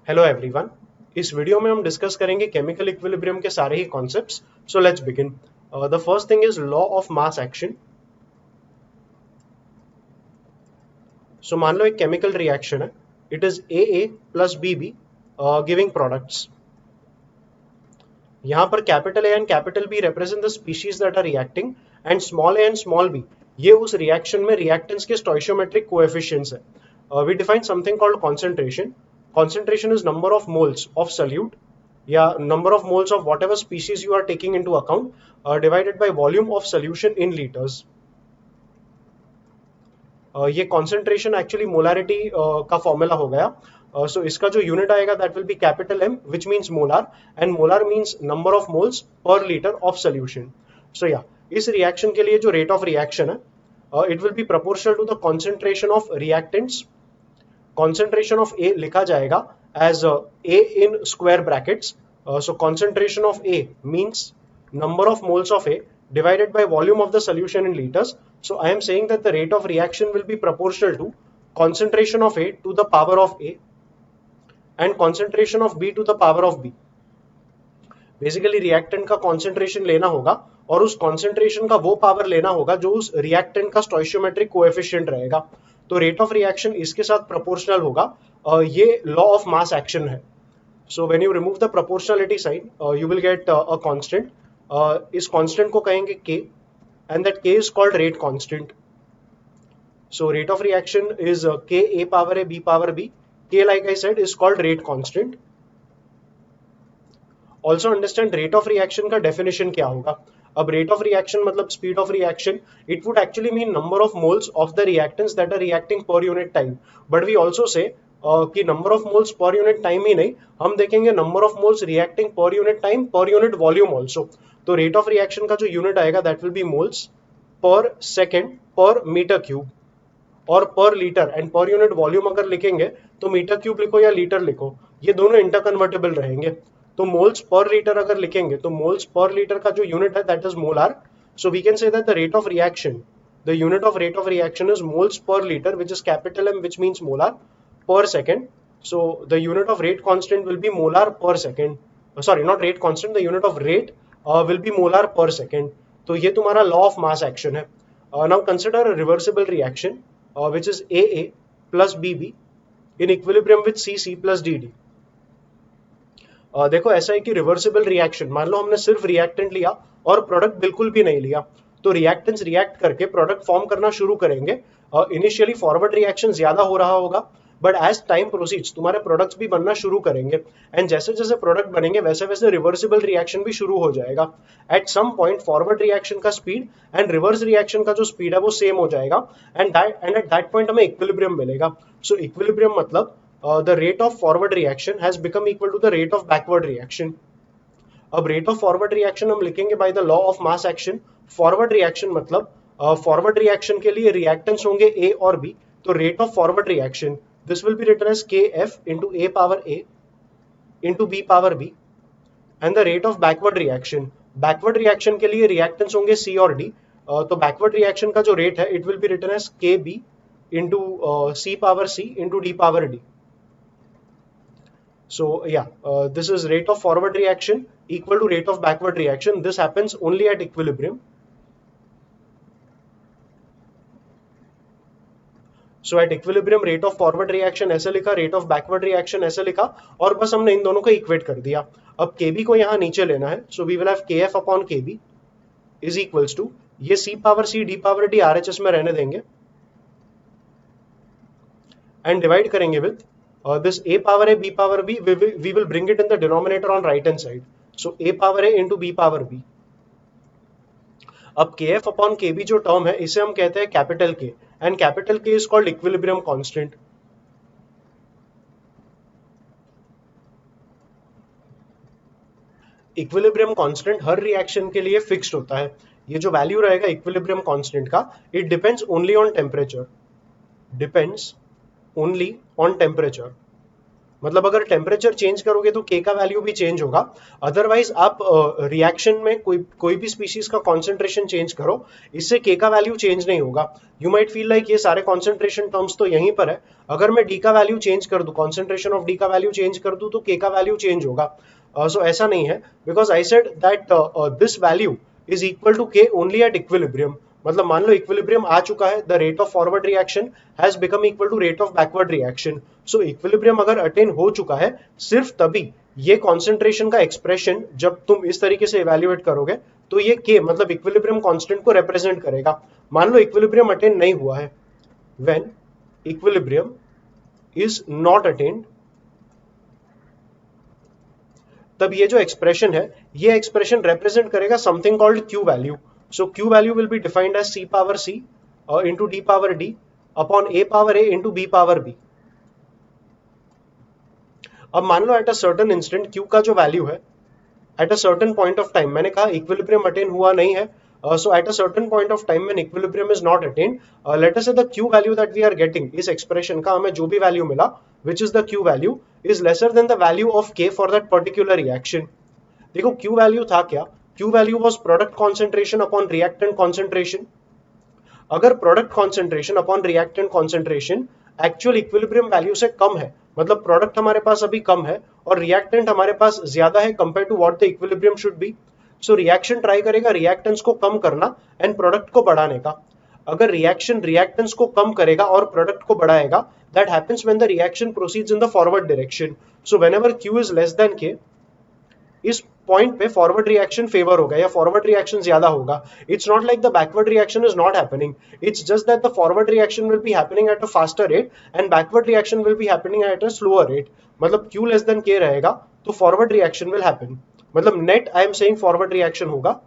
Hello everyone. इस video में हम डिस्कस करेंगे केमिकल इक्विलिब्रियम के सारे ही concepts. So let's begin. The first thing is law of mass action. So मान लो एक केमिकल रिएक्शन है, it is A plus B giving products. यहाँ पर capital A and capital B represent the species that are reacting and small A and small B ये उस reaction में reactants के स्टोइशियोमेट्रिक कोएफिशिएंट्स है। We define something called concentration. Concentration is number of moles of solute या number of moles of whatever species you are taking into account divided by volume of solution in liters. ये concentration actually molarity का formula हो गया। सो इसका जो unit आएगा that will B capital M which means molar and molar means number of moles per liter of solution. So yeah, इस reaction के लिए जो रेट ऑफ रिएक्शन है it will be proportional to the concentration of reactants. concentration of A लिखा जाएगा as A in square brackets. So concentration of A means number of moles of A divided by volume of the solution in liters. So I am saying that the rate of reaction will be proportional to concentration of A to the power of A and concentration of B to the power of B. Basically reactant का concentration लेना होगा और उस concentration का वो power लेना होगा जो उस रिएक्टेंट का स्टोइशियोमेट्रिक कोएफिशिएंट रहेगा। तो रेट ऑफ रिएक्शन इसके साथ प्रोपोर्शनल होगा। ये लॉ ऑफ मास एक्शन है। So when you remove the proportionality sign you will get a constant. इस कांस्टेंट को कहेंगे K and that K is called rate constant. So rate of reaction is K A power A B power B. K like I said is called rate constant. Also understand rate of reaction का definition क्या होगा। अब rate of reaction मतलब speed of reaction, it would actually mean number of moles of the reactants that are reacting per unit time. But we also say कि number of moles per unit time ही नहीं, हम देखेंगे number of moles reacting per unit time per unit volume also. तो rate of reaction का जो unit आएगा that will be moles per second per metre cube और per litre. And per unit volume अगर लिखेंगे तो मीटर क्यूब लिखो या लीटर लिखो, ये दोनों इंटर कन्वर्टेबल रहेंगे। तो मोल्स पर लीटर अगर लिखेंगे तो मोल्स पर लीटर का जो यूनिट है that is molar. So we can say that the rate of reaction, the unit of rate of reaction is moles per litre which is capital M which means molar per second. So the unit of rate constant will be molar per second. Sorry, not rate constant, the unit of rate will be molar per second. तो ये तुम्हारा law of mass action है। Now consider a reversible reaction which is AA plus BB in equilibrium with CC plus DD. देखो ऐसा है कि reversible reaction, मान लो हमने सिर्फ रिएक्टेंट लिया और प्रोडक्ट बिल्कुल भी नहीं लिया, तो रिएक्टेंट्स रिएक्ट करके प्रोडक्ट फॉर्म करना शुरू करेंगे। इनिशियली फॉरवर्ड रिएक्शन ज्यादा हो रहा होगा बट एज टाइम प्रोसीड्स तुम्हारे प्रोडक्ट्स भी बनना शुरू करेंगे एंड जैसे जैसे प्रोडक्ट बनेंगे वैसे वैसे रिवर्सिबल रिएक्शन भी शुरू हो जाएगा। At some point forward reaction का स्पीड एंड रिवर्स रिएक्शन का जो स्पीड है वो सेम हो जाएगा एंड एट दैट पॉइंट हमें इक्विलिब्रियम मिलेगा। सो इक्विलिब्रियम मतलब the rate of forward reaction has become equal to the rate of backward reaction. अब rate of forward reaction हम लिखेंगे by the law of mass action. Forward reaction मतलब forward reaction के लिए reactants होंगे A और B, तो rate of forward reaction this will be written as KF into A power A into B power B and the rate of backward reaction के लिए reactants होंगे C और D, तो backward reaction का जो rate है it will be written as KB into C power C into D power D. So yeah, this is rate of forward reaction equal to rate of backward reaction. This happens only at equilibrium. So at equilibrium rate of forward reaction ऐसे लिखा, rate of backward reaction ऐसे लिखा और बस हमने इन दोनों को equate कर दिया। अब KB को यहाँ नीचे लेना है, so we will have KF upon KB is equals to, ये C power C D power D RHS में रहने देंगे and divide करेंगे with this A power A B power B, we will bring it in the denominator on right hand side. So A power A into B power B. अब KF upon KB जो term है इसे हम कहते हैं capital K and capital K is called equilibrium constant. Equilibrium constant her reaction के लिए fixed होता है। ये जो वैल्यू रहेगा इक्विलिब्रियम कांस्टेंट का, it depends only on temperature, depends only on temperature. मतलब अगर टेम्परेचर चेंज करोगे तो K का वैल्यू भी चेंज होगा। अदरवाइज आप रिएक्शन में कोई भी स्पीशीज का कॉन्सेंट्रेशन चेंज करो, इससे K का वैल्यू चेंज नहीं होगा। यू माइट फील लाइक ये सारे कॉन्सेंट्रेशन टर्म्स तो यहीं पर है, अगर मैं D का वैल्यू चेंज कर दूं, कॉन्सेंट्रेशन ऑफ D का वैल्यू चेंज कर दूं तो K का वैल्यू चेंज होगा। सो ऐसा नहीं है, because I said that this value is equal to K only at equilibrium. मतलब मान लो इक्विलिब्रियम आ चुका है, the rate of forward reaction has become equal to rate of backward reaction. So equilibrium अगर अटेन हो चुका है, सिर्फ तभी ये कॉन्सेंट्रेशन का एक्सप्रेशन जब तुम इस तरीके से इवेल्युएट करोगे तो ये K मतलब इक्विलिब्रियम कांस्टेंट को रिप्रेजेंट करेगा। मान लो इक्विलिब्रियम अटेन नहीं हुआ है, when equilibrium is not attained, तब ये जो एक्सप्रेशन है, ये एक्सप्रेशन रिप्रेजेंट करेगा something called Q value. So Q value will be defined as C power C into D power D upon A power A into B power B। अब मान लो at a certain instant Q का जो value है at a certain point of time, मैंने कहा equilibrium attain हुआ नहीं है, सो eight a certain point of time when equilibrium is not attained, let us say the Q value that we are getting, इस expression का हमें जो भी वैल्यू मिला which is the Q value is lesser than the value of K for that particular reaction. देखो Q value था क्या, Q value was product concentration upon reactant concentration. अगर product concentration upon reactant concentration actual equilibrium value से कम है, मतलब product हमारे पास अभी कम है और रिएक्टेंट हमारे पास ज्यादा है compare to what the equilibrium should be, so reaction try करेगा रिएक्टेंट्स को कम करना एंड प्रोडक्ट को बढ़ाने का। अगर रिएक्शन रिएक्टेंट्स को कम करेगा और प्रोडक्ट को बढ़ाएगा, that happens when the reaction proceeds in the forward direction. So whenever Q is less than K, इस पॉइंट पे फॉरवर्ड रिएक्शन फेवर होगा या फॉरवर्ड रिएक्शन ज्यादा होगा। It's not like the backward reaction is not happening, it's just that the forward reaction will be happening at a faster rate and backward reaction will be happening at a slower rate. मतलब Q less than K रहेगा तो forward reaction will happen, मतलब net I am saying forward reaction होगा।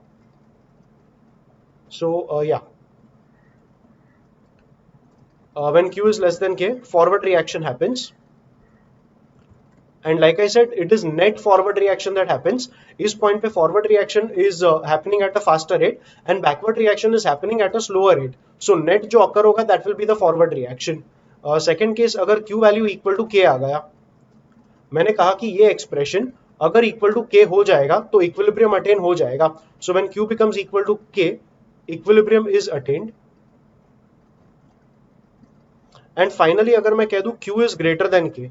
सो या when Q is less than K, forward reaction happens. And like I said, it is net forward reaction that happens. इस point पे forward reaction is happening at a faster rate and backward reaction is happening at a slower rate. So net जो occur होगा that will be the forward reaction. Second case, अगर Q value equal to K आ गया, मैंने कहा कि ये expression अगर equal to K हो जाएगा तो equilibrium attain हो जाएगा. So when Q becomes equal to K, equilibrium is attained. And finally अगर मैं कह दूं Q is greater than K,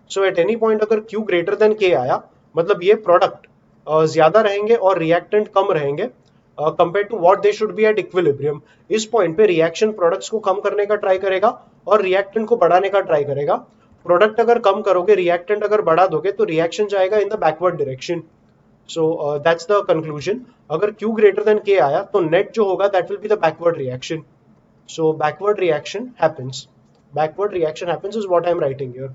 so at any point अगर Q ग्रेटर देन K आया, मतलब ये प्रोडक्ट ज्यादा रहेंगे और रिएक्टेंट कम रहेंगे compare to what they should be at equilibrium. इस पॉइंट पे रिएक्शन प्रोडक्ट्स को कम करने का ट्राई करेगा और रिएक्टेंट को बढ़ाने का ट्राई करेगा। प्रोडक्ट अगर कम करोगे, रिएक्टेंट अगर बढ़ा दोगे तो रिएक्शन जाएगा in the backward direction. So that's the conclusion. अगर Q ग्रेटर देन K आया तो नेट जो होगा that will be the backward reaction. So backward reaction happens, backward reaction happens is what I am writing here.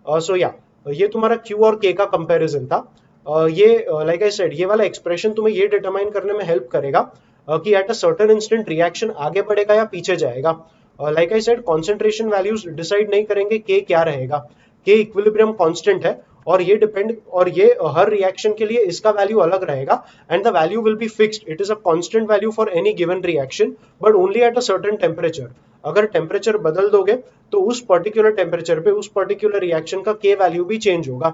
So या ये तुम्हारा Q और K का कंपैरिजन था। ये लाइक आई सेड, ये वाला एक्सप्रेशन तुम्हें ये डिटरमाइन करने में हेल्प करेगा कि eight a certain instant reaction आगे बढ़ेगा या पीछे जाएगा। Like I said, concentration values decide नहीं करेंगे K क्या रहेगा। K इक्विलिब्रियम कांस्टेंट है और ये डिपेंड, और ये हर रिएक्शन के लिए इसका वैल्यू अलग रहेगा and the value will be fixed. It is a constant value for any given reaction but only eight a certain temperature. अगर टेम्परेचर बदल दोगे तो उस पर्टिकुलर टेम्परेचर पे उस पर्टिकुलर रिएक्शन का K वैल्यू भी चेंज होगा।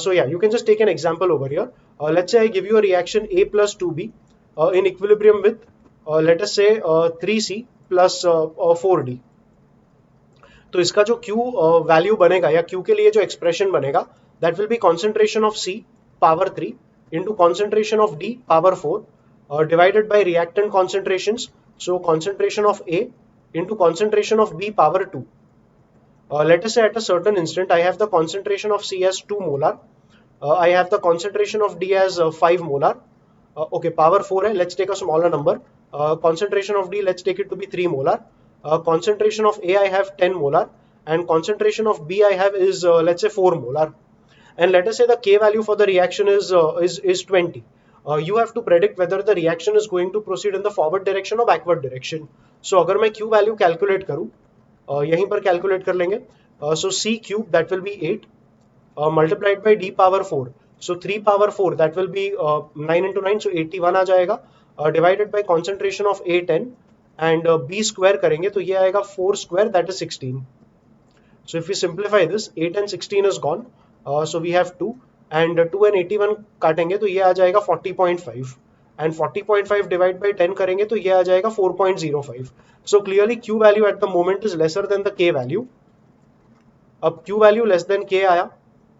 So yeah, you can just take an example over here. Let's say I give you a reaction A plus 2B in equilibrium with let us say 3C plus 4D. तो इसका जो Q value बनेगा या Q के लिए जो expression बनेगा that will be concentration of C power 3 into concentration of D power 4 divided by reactant concentrations. So concentration of A into concentration of B power 2. Let us say at a certain instant I have the concentration of C as 2 molar, I have the concentration of D as 5 molar. Okay, power 4 hai, let's take a smaller number. Concentration of D, let's take it to be 3 molar. Concentration of A I have 10 molar and concentration of B I have is let's say 4 molar. And let us say the K value for the reaction is 20. You have to predict whether the reaction is going to proceed in the forward direction or backward direction. So अगर मैं Q value calculate करूँ, यहीं पर calculate कर लेंगे। सो C cube that will B 8 multiplied by D power 4, so 3 power 4 that will B 9 into 9, सो 81 आ जाएगा, divided by concentration of A 10 and B square करेंगे तो ये आएगा 4 square that is 16। So if we simplify this, 8 and 16 is gone, so we have 2 and 2 and 81 काटेंगे तो ये आ जाएगा 40.5 and 40.5 divide by 10 करेंगे तो ये आ जाएगा 4.05. So clearly Q value at the moment is lesser than the K value. अब Q value less than K आया,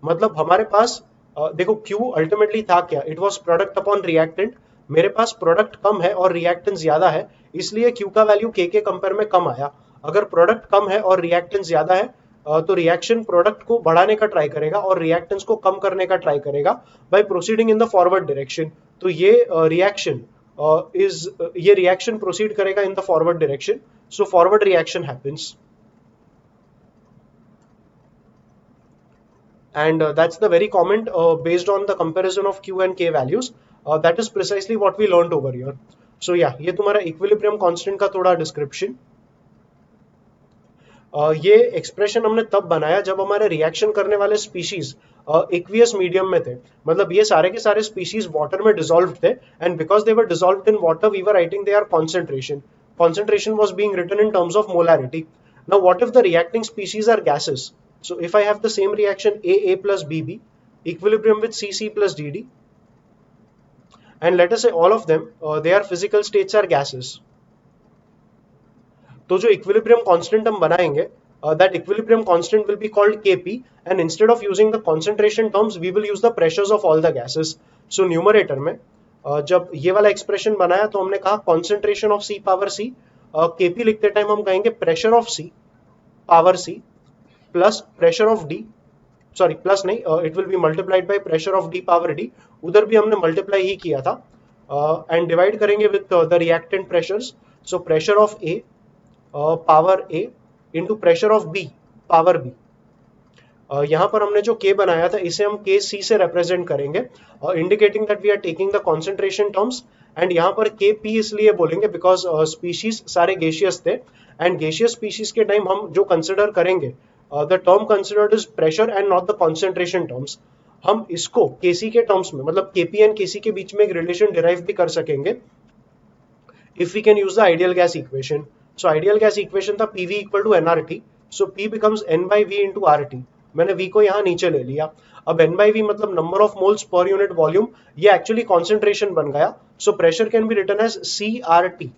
मतलब हमारे पास देखो Q अल्टीमेटली था क्या, it was product upon reactant. मेरे पास प्रोडक्ट कम है और रिएक्टेंट ज्यादा है, इसलिए Q का वैल्यू K के कंपेयर में कम आया. अगर प्रोडक्ट कम है और रिएक्टेंट ज्यादा है तो रिएक्शन प्रोडक्ट को बढ़ाने का ट्राई करेगा और रिएक्टेंस को कम करने का ट्राई करेगा by proceeding in the forward direction. तो ये रिएक्शन प्रोसीड करेगा in the forward direction. So forward reaction happens. And that's the very comment based on the comparison of Q and K values. That is precisely what we learned over here. So yeah, ये तुम्हारा equilibrium constant का थोड़ा description. ये expression हमने तब बनाया जब हमारे रिएक्शन करने वाले स्पीशीज एक्वियस मीडियम में थे, मतलब ये सारे के सारे स्पीशीज वाटर में डिसॉल्व थे and because they were dissolved in water we were writing there concentration was being written in terms of molarity. Now what if the reacting species are gases? So if I have the same reaction A plus BB, equilibrium with C plus DD, and let us say all of them their physical states are gases. तो जो equilibrium constant हम बनाएंगे that equilibrium constant will be called Kp, and instead of using the concentration terms we will use the pressures of all the gases. So numerator में जब ये वाला expression बनाया तो हमने कहा concentration of C power C, Kp लिखते time हम कहेंगे pressure of C power C plus pressure of D, sorry plus नहीं, it will be multiplied by pressure of D power D. उधर भी हमने मल्टीप्लाई ही किया था एंड डिवाइड करेंगे with the reactant pressures. So pressure of A power A into pressure of B power B. यहाँ पर हमने जो K बनाया था इसे हम Kc से रिप्रेजेंट करेंगे, indicating that we are taking the concentration terms. And यहाँ पर Kp इसलिए बोलेंगे बिकॉज स्पीशीज सारे गेशियस थे एंड गेशियस स्पीशीज के टाइम हम जो कंसिडर करेंगे the term considered is pressure and not the concentration terms. हम इसको Kc के टर्म्स में, मतलब Kp एंड Kc के बीच में एक रिलेशन डिराइव भी कर सकेंगे if we can use the ideal gas equation. So ideal gas equation था PV equal to nRT. So P becomes N by V into RT. मैंने V को यहाँ नीचे ले लिया. अब N by V मतलब number of moles per unit volume, ये एक्चुअली कॉन्सेंट्रेशन बन गया. So pressure can be written as CRT.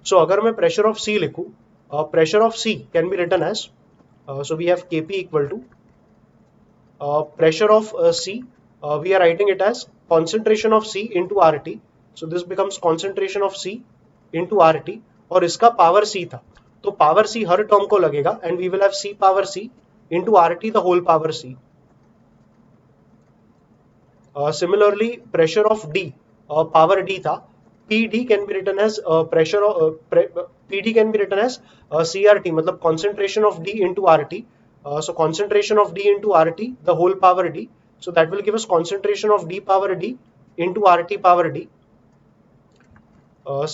So अगर मैं प्रेशर ऑफ C लिखूं, pressure of C can be written as, so we have Kp equal to pressure of C, we are writing it as concentration of C into RT. So this becomes concentration of C into RT और इसका power C था तो power C हर term को लगेगा and we will have C power C into RT the whole power C. Similarly pressure of D power D था, PD can be written as pressure PD can be written as CRT, मतलब concentration of D into RT. So concentration of D into RT the whole power D. So that will give us concentration of D power D into RT power D.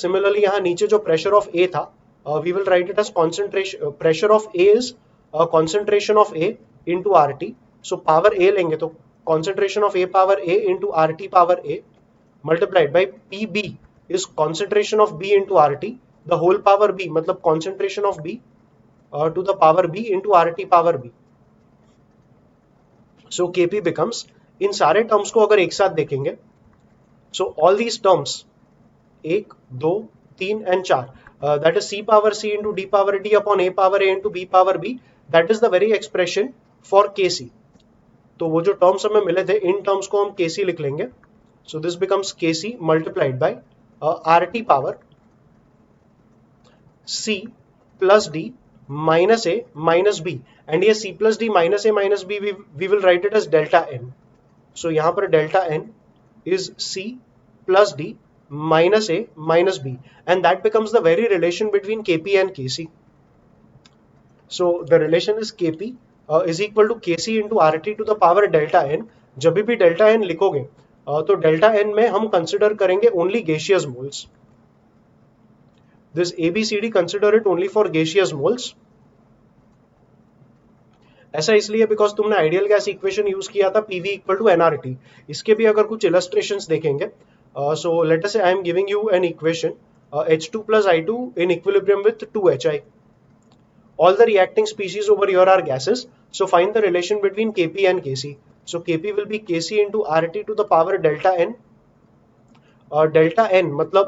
Similarly यहाँ नीचे जो pressure of A था, we will write it as concentration, pressure of A is concentration of A into RT. So power A लेंगे तो concentration of A power A into RT power A multiplied by PB is concentration of B into RT the whole power B, मतलब concentration of B to the power B into RT power B. So Kp becomes, इन सारे terms को अगर एक साथ देखेंगे, so all these terms 1, 2, 3 and 4 that is C power C into D power D upon A power A into B power B, that is the very expression for Kc. तो वो जो terms हमें मिले थे इन टर्म्स को हम Kc लिख लेंगे. So this becomes Kc multiplied by RT power C plus D minus A minus B, and ये C plus D minus A minus B we will write it as delta N. So यहाँ पर delta N is C plus D minus A minus B, and that becomes the very relation between Kp and Kc. So the relation is Kp is equal to Kc into RT to the power delta N. जब भी delta N लिखोगे तो delta N में हम consider करेंगे only gaseous moles. This ABCD consider it only for gaseous moles. ऐसा इसलिए because तुमने आइडियल गैस इक्वेशन यूज किया था PV इक्वल टू nRT. इसके भी अगर कुछ इलस्ट्रेशंस देखेंगे, सो लेट अस से I am giving you an equation H2 plus I2 in equilibrium with 2HI. all the reacting species over here are gases. So find the relation between Kp and Kc. So Kp will be Kc into RT to the power delta n. Delta n मतलब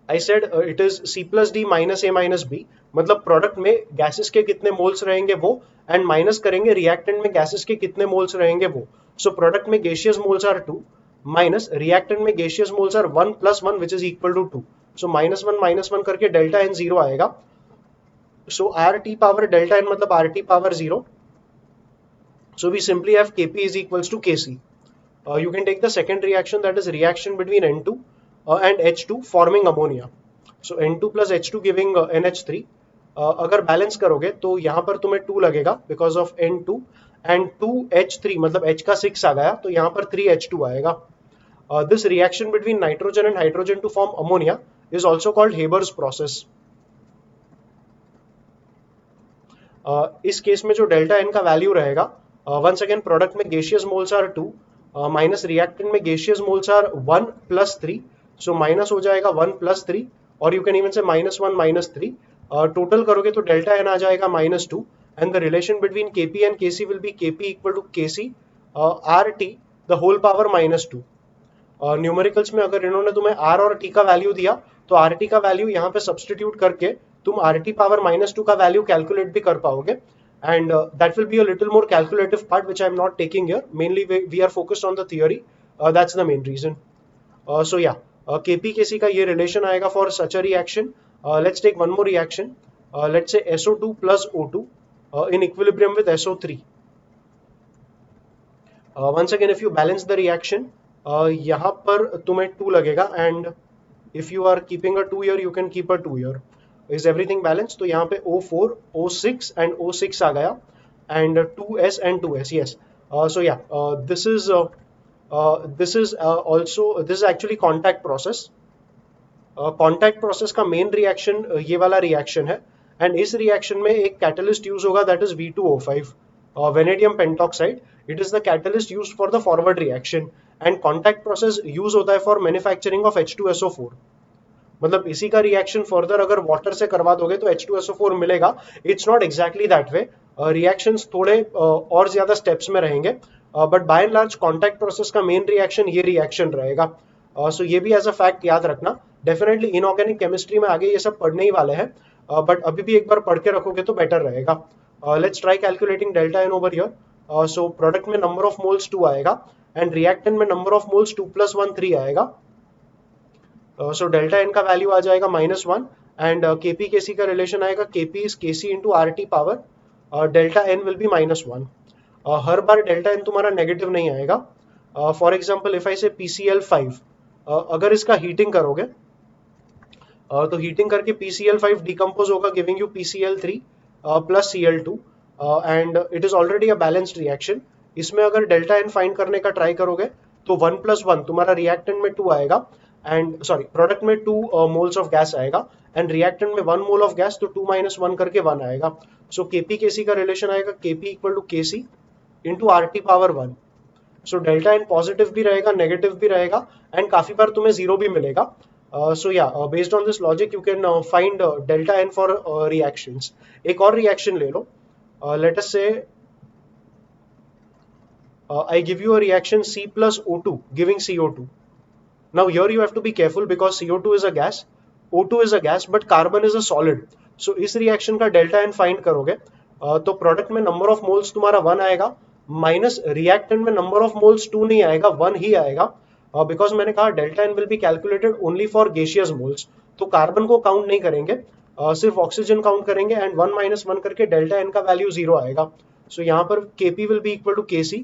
I said it is C plus D minus A minus B. मतलब product में gases के कितने moles रहेंगे वो, and minus करेंगे reactant में gases के कितने मोल्स रहेंगे वो. सो प्रोडक्ट में gaseous moles are 2 minus reactant में gaseous moles are 1 plus 1 which is equal to 2. So minus one करके डेल्टा एन 0 आएगा. So R T power delta N मतलब R T power 0. So we simply have Kp is equals to Kc. You can take the second reaction, that is reaction between N2 and H2 forming ammonia. So N2 plus H2 giving NH3. अगर balance करोगे तो यहाँ पर तुम्हें 2 लगेगा because of N2 and 2H3 मतलब H का 6 आ गया तो यहाँ पर 3H2 आएगा. This reaction between nitrogen and hydrogen to form ammonia is also called Haber's process. इस केस में जो डेल्टा एन का वैल्यू रहेगा, वंस अगेन प्रोडक्ट में gaseous moles are 2 minus reactant में gaseous moles are 1 plus 3. So minus हो जाएगा 1 plus 3 और you can even say minus 1 minus 3. Total करोगे तो डेल्टा एन आ जाएगा minus 2 and the relation between Kp and Kc will be Kp equal to Kc R T the whole power minus 2. Numericals में अगर इन्होंने तुम्हें are और T का वैल्यू दिया तो आर टी का वैल्यू यहाँ पे सब्सटीट्यूट करके तुम आर टी पावर माइनस 2 का वैल्यू कैलकुलेट भी कर पाओगे. And that will be a little more calculative part which I am not taking here. Mainly we are focused on the theory. That's the main reason. So yeah, Kp Kc का ये relation आएगा for such a reaction. Let's take one more reaction. Let's say SO2 plus O2 in equilibrium with SO3. Once again, if you balance the reaction, यहाँ पर तुम्हें 2 लगेगा and if you are keeping a 2 here, you can keep a 2 here. Is everything balanced? तो यहाँ पे O4, O6 and O6 आ गया and 2S and 2S. Yes. So yeah, this is also this is actually contact process. Contact process का main reaction ये वाला reaction है and इस reaction में एक catalyst use होगा that is V2O5, vanadium pentoxide. It is the catalyst used for the forward reaction and contact process use होता है for manufacturing of H2SO4. मतलब इसी का रिएक्शन फर्दर अगर वाटर से करवा दोगे तो H2SO4 मिलेगा. It's not exactly that way, reactions थोड़े और ज्यादा स्टेप्स में रहेंगे, but by and large contact process का मेन रिएक्शन ये रिएक्शन रहेगा. सो ये भी एज अ फैक्ट याद रखना. डेफिनेटली इनऑर्गेनिक केमिस्ट्री में आगे ये सब पढ़ने ही वाले हैं, बट अभी भी एक बार पढ़ के रखोगे तो बेटर रहेगा. Let's try calculating delta n over here. So product में नंबर ऑफ मोल्स 2 आएगा एंड रिएक्टेंट में नंबर ऑफ मोल्स 2 + 1 3 आएगा. सो डेल्टा एन का वैल्यू आ जाएगा -1 एंड Kp Kc का रिलेशन आएगा Kp is Kc into R T power delta n will be -1. हर बार डेल्टा एन तुम्हारा नेगेटिव नहीं आएगा. फॉर एग्जाम्पल इफ आई से PCl5, अगर इसका हीटिंग करोगे तो हीटिंग करके PCl5 डिकम्पोज होगा giving you PCl3 plus Cl2 and it is already a balanced reaction. इसमें अगर डेल्टा एन फाइंड करने का ट्राई करोगे तो 1 + 1 तुम्हारा रिएक्टेंट में 2 आएगा एंड सॉरी प्रोडक्ट में 2 मोल्स ऑफ गैस आएगा एंड रिएक्टेंट में 1 मोल ऑफ गैस, तो 2 - 1 करके 1 आएगा. सो Kp Kc का रिलेशन आएगा Kp equal to Kc into R T power 1. So delta n positive भी रहेगा नेगेटिव भी रहेगा एंड काफी बार तुम्हें 0 भी मिलेगा. सो या based on this logic you can find delta n for reactions. एक और रिएक्शन ले लो. लेट अस से I give you a reaction C plus O2 giving CO2. Now here you have to be careful because CO2 is a gas, O2 is a gas, but carbon is a solid. So इस reaction का delta N find करोगे तो product में number of moles तुम्हारा 1 आएगा minus reactant में number of moles 2 नहीं आएगा, 1 ही आएगा. बिकॉज मैंने कहा delta n will be calculated only for gaseous moles, तो कार्बन को काउंट नहीं करेंगे, सिर्फ ऑक्सीजन काउंट करेंगे एंड 1 - 1 करके डेल्टा एन का वैल्यू 0 आएगा. सो यहाँ पर Kp will be equal to Kc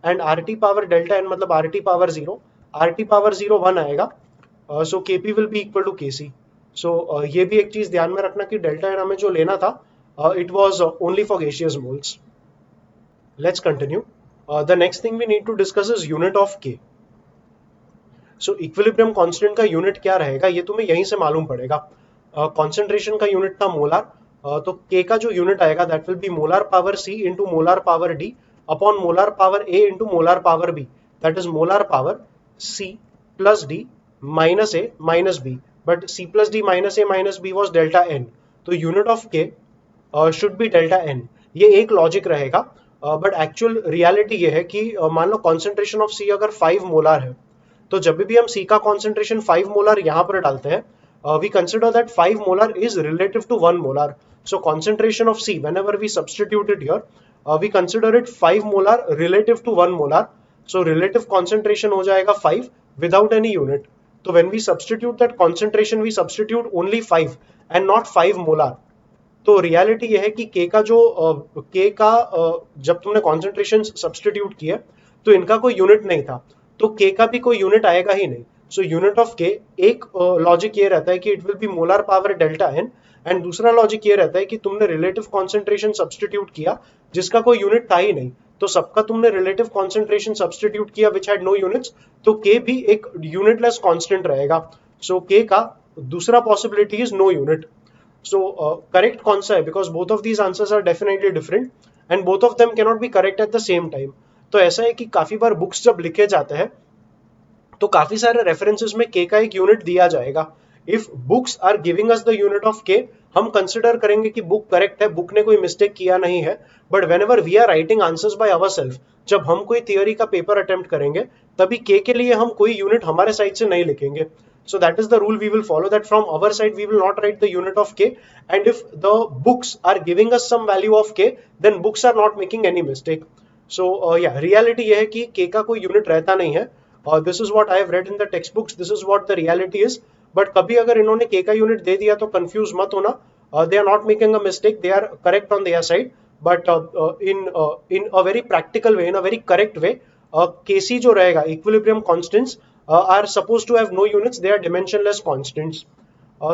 and R T power delta N मतलब R T power 0, R T power 0 1 आएगा. So Kp will be equal to Kc. सो ये भी एक चीज ध्यान में रखना कि डेल्टा एन हमें जो लेना था it was only for gaseous moles. Let's continue. The next thing we need to discuss is unit of K. So equilibrium constant का यूनिट क्या रहेगा ये तुम्हें यहीं से मालूम पड़ेगा. कॉन्सेंट्रेशन का यूनिट था मोलार, तो K का जो यूनिट आएगा that will B molar power C into molar power D upon molar power A into molar power B, that is molar power C plus D minus A minus B, but C plus D minus A minus B was delta N. तो unit of के should be delta N. ये एक logic रहेगा, but actual reality ये है कि मान low concentration of सी अगर 5 मोलार है, तो जब भी हम सी का कॉन्सेंट्रेशन 5 मोलार यहां पर डालते हैं, we consider that 5 molar is relative to 1 molar. So concentration of C, whenever we substitute it here, we consider it 5 molar relative to 1 molar. So relative concentration हो जाएगा 5 without any unit. So when we substitute that concentration, we substitute only 5 and not 5 molar. तो reality ये है कि के का जो के का जब तुमने कॉन्सेंट्रेशन सब्सटीट्यूट किया तो इनका कोई यूनिट नहीं था, तो के का भी कोई यूनिट आएगा ही नहीं। सो यूनिट ऑफ के एक लॉजिक ये रहता है कि it will be molar power delta n, and दूसरा लॉजिक ये रहता है कि तुमने रिलेटिव कॉन्सेंट्रेशन सब्सटीट्यूट किया जिसका कोई यूनिट था ही नहीं, तो सबका तुमने रिलेटिव कॉन्सेंट्रेशन सब्सटीट्यूट किया विच हैड नो यूनिट्स, तो के भी एक यूनिटलेस कांस्टेंट रहेगा। सो के का दूसरा possibility is no unit. So correct कौन सा है, because both of these answers are definitely different and both of them cannot be correct at the same time। तो ऐसा है कि काफी बार बुक्स जब लिखे जाते हैं तो काफी सारे रेफरेंसेस में के का एक यूनिट दिया जाएगा। If books are giving us the unit of K, हम कंसिडर करेंगे कि बुक करेक्ट है, बुक ने कोई मिस्टेक किया नहीं है। But whenever we are writing answers by ourself, जब हम कोई थियोरी का पेपर अटेम्प्ट करेंगे तभी के लिए हम कोई यूनिट हमारे साइड से नहीं लिखेंगे। So that is the rule we will follow, that from our side we will not write the unit of k, and if the books are giving us some value of k, then books are not making any mistake. So yeah, reality ये है कि k का कोई unit रहता नहीं है, और this is what I have read in the textbooks, this is what the reality is। but कभी अगर इन्होंने k का unit दे दिया तो confuse मत होना, they are not making a mistake, they are correct on their side, but in a very practical way, in a very correct way, kc जो रहेगा equilibrium constants are supposed to have no units, they are dimensionless constants।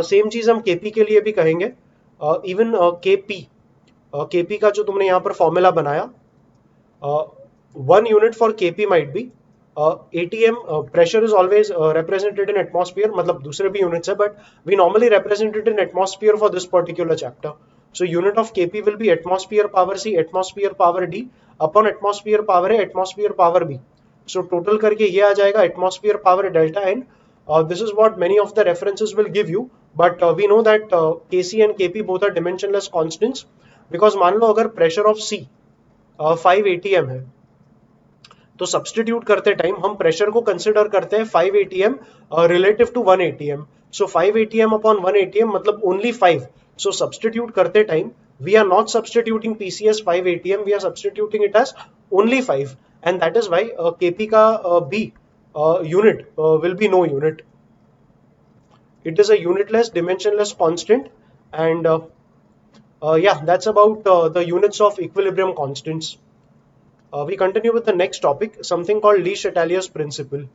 Same चीज हम kp के लिए भी कहेंगे। Even kp का जो तुमने यहाँ पर फॉर्मूला बनाया, 1 unit for kp might be atm, pressure is always represented in atmosphere, मतलब दूसरे भी units है, but we normally represent it in atmosphere for this particular chapter। So unit of kp will be atmosphere power c, atmosphere power d upon atmosphere power a, atmosphere power b। So total करके ये आ जाएगा atmosphere power delta n। This is what many of the references will give you, but we know that kc and kp both are dimensionless constants, because मान लो अगर pressure of c 5 atm है, तो substitute करते time हम pressure को consider करते हैं 5 atm relative to 1 atm। So 5 atm upon 1 atm मतलब ओनली 5। सो सब्सटीट्यूट करते time we are not substituting PCS 5 atm, we are substituting it as only 5, and that is why kp का b unit will be no unit। it is a unitless dimensionless constant, and yeah, that's about the units of equilibrium constants। we continue with the next topic, something called Le Chatelier's principle।